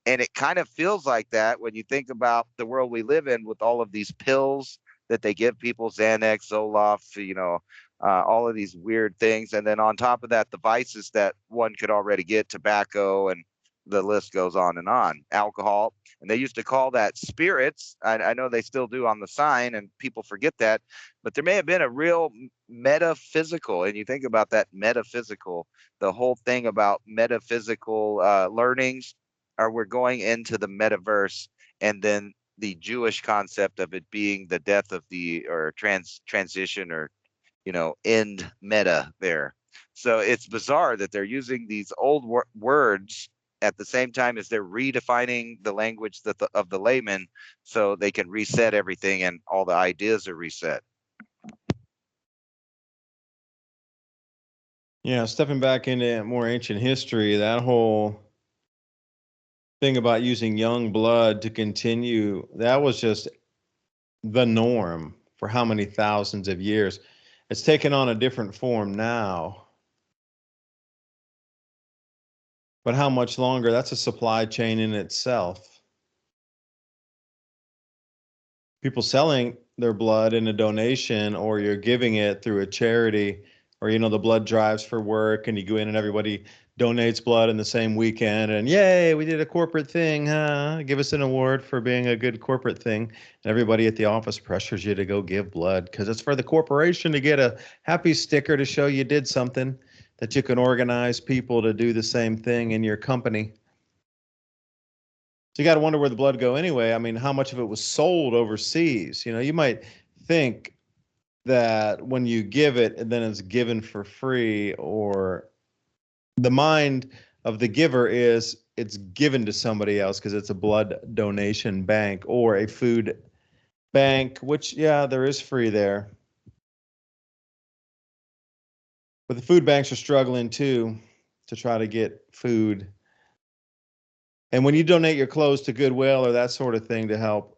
S2: And it kind of feels like that when you think about the world we live in with all of these pills that they give people, Xanax, Zoloft, all of these weird things. And then on top of that, the vices that one could already get, tobacco, and the list goes on and on, alcohol. And they used to call that spirits. I know they still do on the sign, and people forget that. But there may have been a real metaphysical, and you think about that metaphysical, the whole thing about metaphysical learnings, or we're going into the metaverse, and then the Jewish concept of it being the death of or transition, or end meta there. So it's bizarre that they're using these old words at the same time as they're redefining the language of the layman, so they can reset everything and all the ideas are reset.
S1: Yeah, stepping back into more ancient history, that whole thing about using young blood to continue, that was just the norm for how many thousands of years. It's taken on a different form now. But how much longer? That's a supply chain in itself. People selling their blood in a donation, or you're giving it through a charity, or the blood drives for work and you go in and everybody donates blood in the same weekend, and yay, we did a corporate thing, huh? Give us an award for being a good corporate thing. And everybody at the office pressures you to go give blood because it's for the corporation to get a happy sticker to show you did something, that you can organize people to do the same thing in your company. So you got to wonder where the blood go anyway. I mean, how much of it was sold overseas? You know, you might think that when you give it, and then it's given for free, or the mind of the giver is it's given to somebody else because it's a blood donation bank or a food bank, which, yeah, there is free there. But the food banks are struggling too to try to get food. And when you donate your clothes to Goodwill or that sort of thing to help,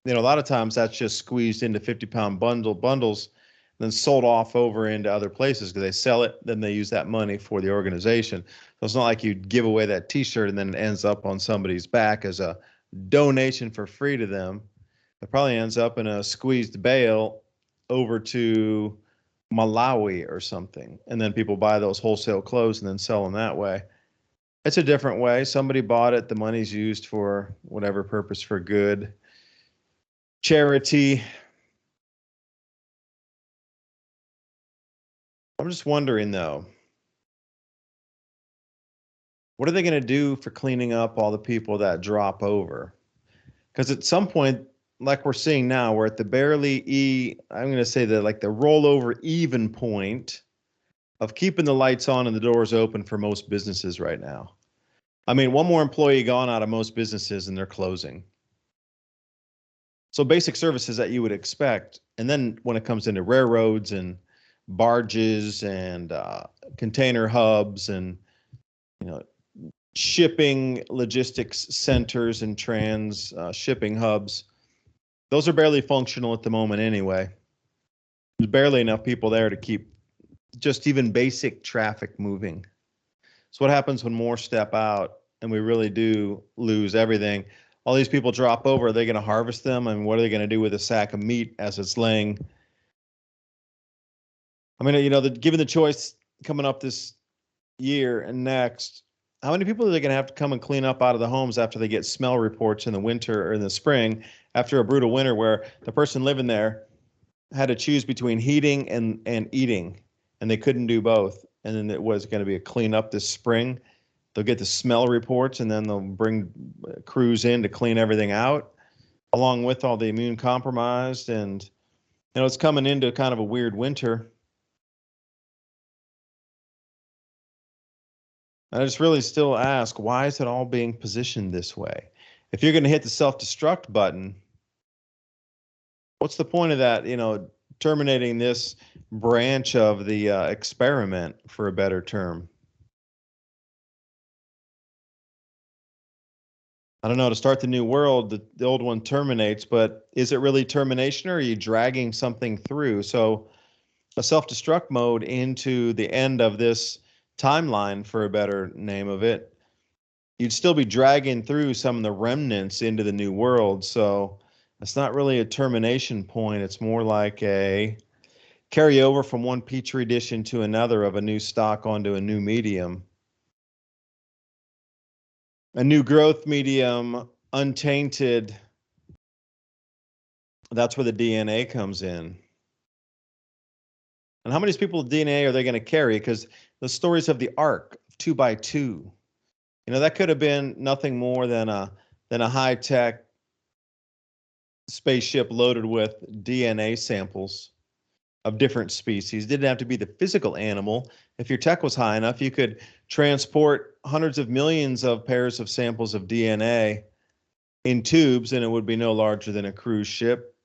S1: you know, a lot of times that's just squeezed into 50-pound bundles, then sold off over into other places because they sell it, then they use that money for the organization. So it's not like you give away that T-shirt and then it ends up on somebody's back as a donation for free to them. It probably ends up in a squeezed bale over to Malawi or something, and then people buy those wholesale clothes and then sell them that way. It's a different way. Somebody bought it. The money's used for whatever purpose, for good, charity. I'm just wondering, though, what are they going to do for cleaning up all the people that drop over? Because at some point, like we're seeing now, we're at the I'm going to say that like the rollover even point of keeping the lights on and the doors open for most businesses right now. I mean, one more employee gone out of most businesses and they're closing. So basic services that you would expect. And then when it comes into railroads and barges and container hubs and, you know, shipping logistics centers and shipping hubs, those are barely functional at the moment anyway. There's barely enough people there to keep just even basic traffic moving. So what happens when more step out and we really do lose everything? All these people drop over. Are they going to harvest them? I mean, what are they going to do with a sack of meat as it's laying? I mean, you know, given the choice coming up this year and next, how many people are they going to have to come and clean up out of the homes after they get smell reports in the winter or in the spring after a brutal winter where the person living there had to choose between heating and eating, and they couldn't do both? And then it was going to be a cleanup this spring. They'll get the smell reports, and then they'll bring crews in to clean everything out, along with all the immune compromised. And, you know, it's coming into kind of a weird winter. I just really still ask, why is it all being positioned this way? If you're going to hit the self-destruct button, what's the point of that, you know, terminating this branch of the experiment, for a better term? I don't know, to start the new world, the old one terminates, but is it really termination, or are you dragging something through? So a self-destruct mode into the end of this timeline, for a better name of it, you'd still be dragging through some of the remnants into the new world. So it's not really a termination point. It's more like a carryover from one petri dish into another of a new stock onto a new medium. A new growth medium, untainted. That's where the DNA comes in. And how many people's DNA are they going to carry? Because the stories of the Ark, 2 by 2, you know, that could have been nothing more than a high-tech spaceship loaded with DNA samples of different species. It didn't have to be the physical animal. If your tech was high enough, you could transport hundreds of millions of pairs of samples of DNA in tubes, and it would be no larger than a cruise ship.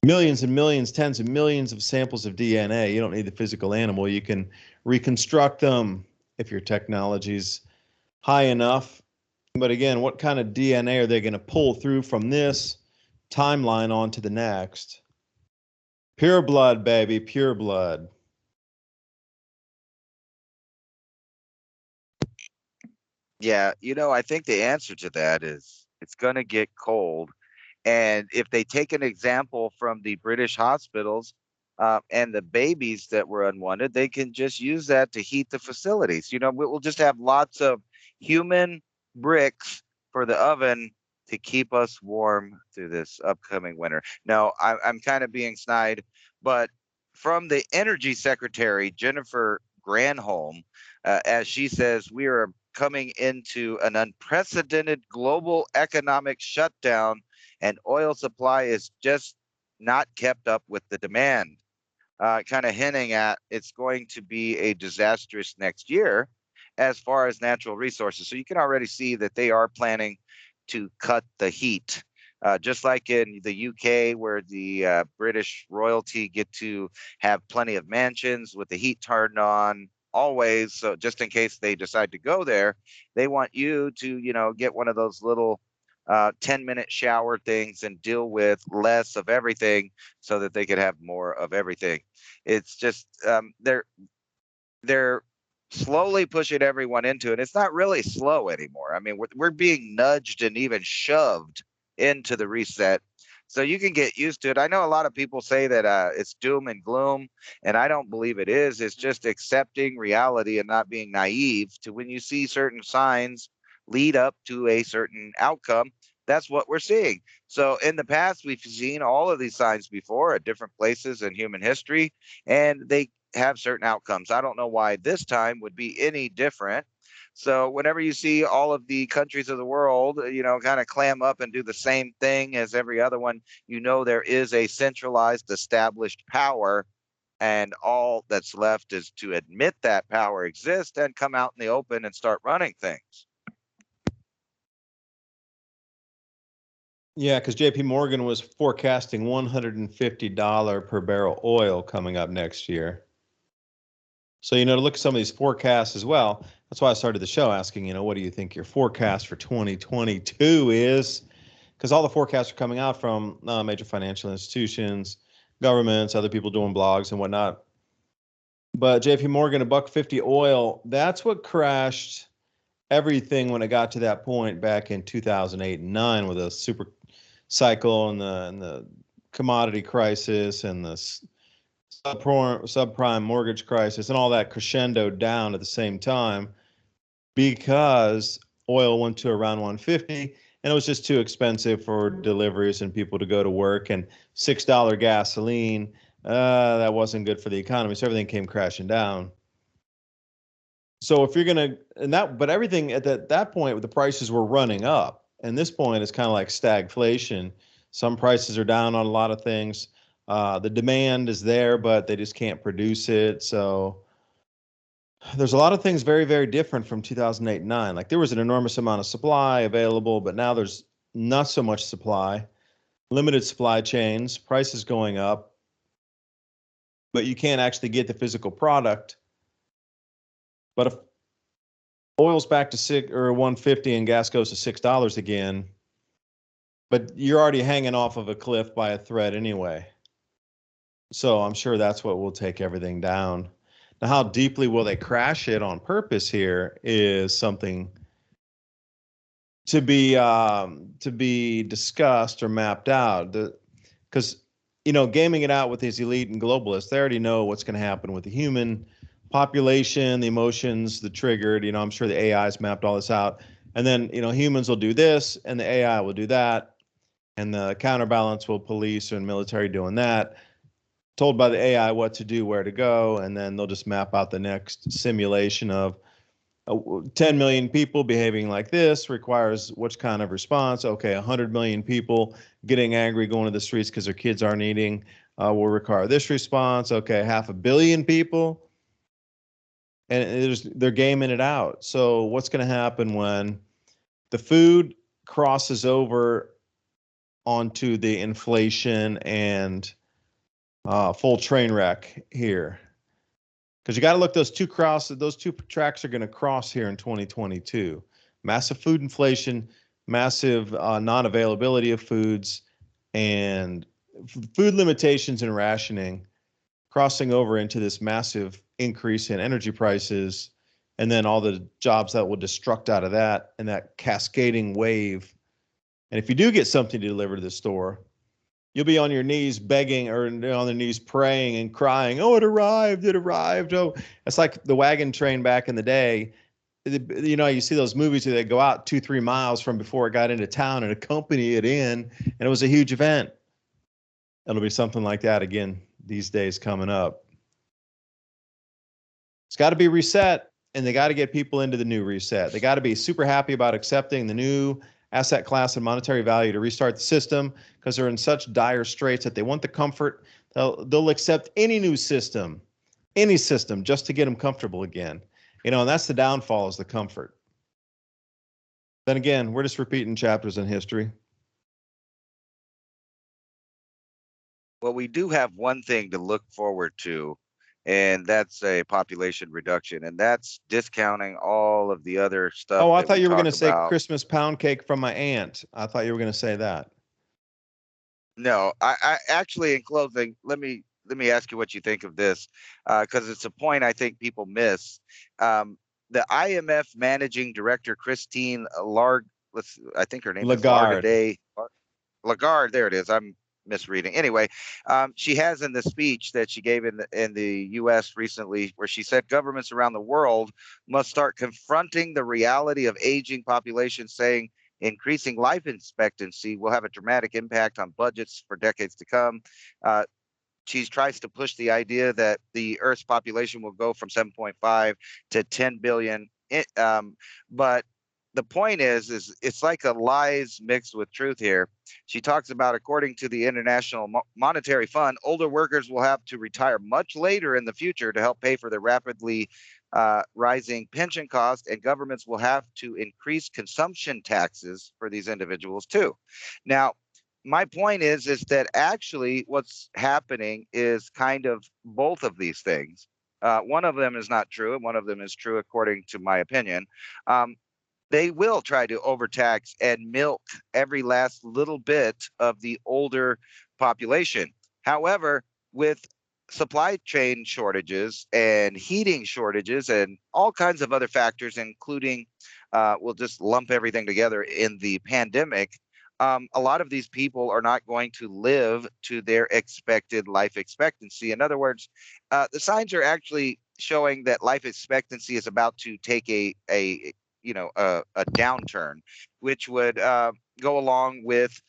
S1: Millions and millions, tens of millions of samples of DNA. You don't need the physical animal. You can reconstruct them if your technology's high enough. But again, what kind of DNA are they going to pull through from this timeline on to the next? Pure blood, baby, pure blood.
S2: Yeah, you know, I think the answer to that is it's going to get cold. And if they take an example from the British hospitals, and the babies that were unwanted, they can just use that to heat the facilities. We'll just have lots of human bricks for the oven to keep us warm through this upcoming winter. Now, I'm kind of being snide, but from the Energy Secretary, Jennifer Granholm, as she says, we are coming into an unprecedented global economic shutdown, and oil supply is just not kept up with the demand. Kind of hinting at it's going to be a disastrous next year as far as natural resources. So you can already see that they are planning to cut the heat. Just like in the UK, where the British royalty get to have plenty of mansions with the heat turned on always. So just in case they decide to go there, they want you to, get one of those little 10-minute shower things and deal with less of everything so that they could have more of everything. It's just they're slowly pushing everyone into it. It's not really slow anymore. I mean, we're being nudged and even shoved into the reset. So you can get used to it. I know a lot of people say that it's doom and gloom, and I don't believe it is. It's just accepting reality and not being naive to when you see certain signs lead up to a certain outcome. That's what we're seeing. So in the past, we've seen all of these signs before at different places in human history, and they have certain outcomes. I don't know why this time would be any different. So whenever you see all of the countries of the world, kind of clam up and do the same thing as every other one, there is a centralized, established power, and all that's left is to admit that power exists and come out in the open and start running things.
S1: Yeah, because JP Morgan was forecasting $150 per barrel oil coming up next year. So, to look at some of these forecasts as well. That's why I started the show asking, what do you think your forecast for 2022 is? Because all the forecasts are coming out from major financial institutions, governments, other people doing blogs and whatnot. But JP Morgan, $1.50 oil, that's what crashed everything when it got to that point back in 2008 and 9 with a super cycle and the commodity crisis and the subprime mortgage crisis and all that crescendoed down at the same time because oil went to around 150 and it was just too expensive for deliveries and people to go to work, and $6 gasoline, that wasn't good for the economy. So everything came crashing down. So if you're going to, but everything at that point, the prices were running up. And this point is kind of like stagflation. Some prices are down on a lot of things. The demand is there, but they just can't produce it. So there's a lot of things very, very different from 2008 and 9. Like there was an enormous amount of supply available, but now there's not so much supply, limited supply chains, prices going up, but you can't actually get the physical product. But if oil's back to $150 and gas goes to $6 again, but you're already hanging off of a cliff by a thread anyway. So I'm sure that's what will take everything down. Now, how deeply will they crash it on purpose here is something to be discussed or mapped out. Because gaming it out with these elite and globalists, they already know what's going to happen with the human population, the emotions, the triggered. I'm sure the AI's mapped all this out, and then humans will do this, and the AI will do that, and the counterbalance will police and military doing that, told by the AI what to do, where to go, and then they'll just map out the next simulation of 10 million people behaving like this requires which kind of response. Okay, 100 million people getting angry, going to the streets because their kids aren't eating, will require this response. Okay, 500 million people, and they're gaming it out. So what's going to happen when the food crosses over onto the inflation and full train wreck here? Because you got to look, those two tracks are going to cross here in 2022. Massive food inflation, massive non-availability of foods, and food limitations and rationing crossing over into this massive increase in energy prices, and then all the jobs that will destruct out of that and that cascading wave. And if you do get something to deliver to the store, You'll be on your knees begging or on the knees praying and crying. Oh, it arrived. It arrived. Oh, it's like the wagon train back in the day. You know, you see those movies where they go out 2-3 miles from before it got into town and accompany it in. And it was a huge event. It'll be something like that again these days coming up. It's got to be reset, and they got to get people into the new reset. They got to be super happy about accepting the new asset class and monetary value to restart the system because they're in such dire straits that they want the comfort. They'll accept any new system, any system, just to get them comfortable again. You know, and that's the downfall, is the comfort. Then again, we're just repeating chapters in history.
S2: Well, we do have one thing to look forward to, and that's a population reduction, and that's discounting all of the other stuff.
S1: Oh, I
S2: that
S1: thought
S2: we
S1: you were going to
S2: talk
S1: say
S2: about.
S1: Christmas pound cake from my aunt. I thought you were going to say that.
S2: No, I actually, in closing, let me ask you what you think of this, because it's a point I think people miss. The IMF managing director, Christine Lagarde, I think her name is Lagarde. Lagarde, there it is. I'm misreading. Anyway, she has in the speech that she gave in the U.S. recently, where she said governments around the world must start confronting the reality of aging populations, saying increasing life expectancy will have a dramatic impact on budgets for decades to come. She tries to push the idea that the Earth's population will go from 7.5 to 10 billion. But the point is it's like a lies mixed with truth here. She talks about, according to the International Monetary Fund, older workers will have to retire much later in the future to help pay for their rapidly rising pension costs, and governments will have to increase consumption taxes for these individuals too. Now, my point is that actually what's happening is kind of both of these things. One of them is not true, and one of them is true, according to my opinion. They will try to overtax and milk every last little bit of the older population. However, with supply chain shortages and heating shortages and all kinds of other factors, including, we'll just lump everything together in the pandemic, a lot of these people are not going to live to their expected life expectancy. In other words, the signs are actually showing that life expectancy is about to take a downturn, which would go along with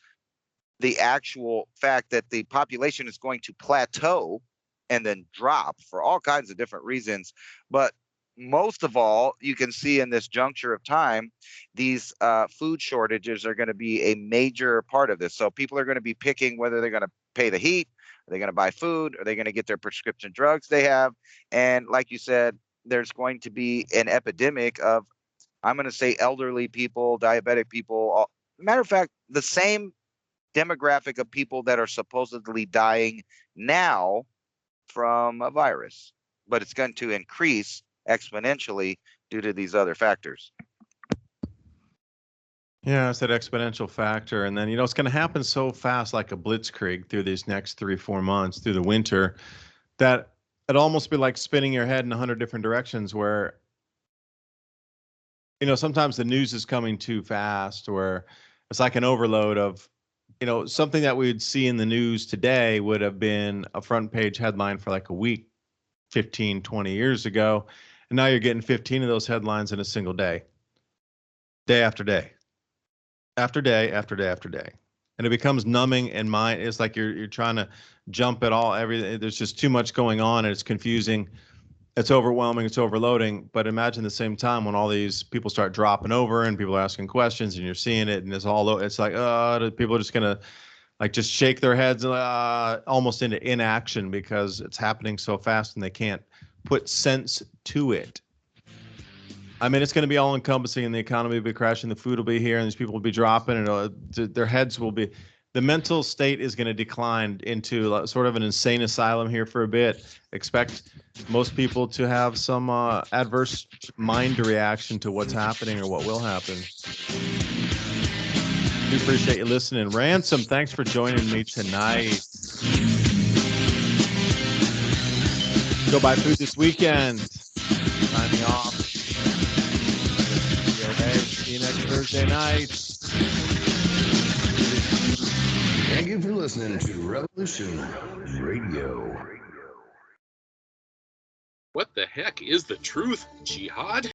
S2: the actual fact that the population is going to plateau and then drop for all kinds of different reasons. But most of all, you can see in this juncture of time, these food shortages are going to be a major part of this. So people are going to be picking whether they're going to pay the heat, are they going to buy food, are they going to get their prescription drugs they have. And like you said, there's going to be an epidemic of, I'm going to say, elderly people, diabetic people. Matter of fact, the same demographic of people that are supposedly dying now from a virus, but it's going to increase exponentially due to these other factors.
S1: Yeah, it's that exponential factor. And then, you know, it's going to happen so fast, like a blitzkrieg through these next 3-4 months through the winter, that it'll almost be like spinning your head in 100 different directions, where, you know, sometimes the news is coming too fast, or it's like an overload of, you know, something that we'd see in the news today would have been a front page headline for like a week 15, 20 years ago. And now you're getting 15 of those headlines in a single day, day after day, after day, after day, after day. And it becomes numbing in mind. It's like you're trying to jump at all, everything. There's just too much going on, and it's confusing. It's overwhelming. It's overloading. But imagine the same time when all these people start dropping over and people are asking questions and you're seeing it, and it's like, people are just going to like just shake their heads almost into inaction because it's happening so fast and they can't put sense to it. I mean, it's going to be all encompassing, and the economy will be crashing. The food will be here, and these people will be dropping, and their heads will be. The mental state is going to decline into sort of an insane asylum here for a bit. Expect most people to have some adverse mind reaction to what's happening or what will happen. I do appreciate you listening. Ransom, thanks for joining me tonight. Go buy food this weekend. Signing off. See you next Thursday night.
S3: Thank you for listening to Revolution Radio.
S11: What the heck is the truth, Jihad?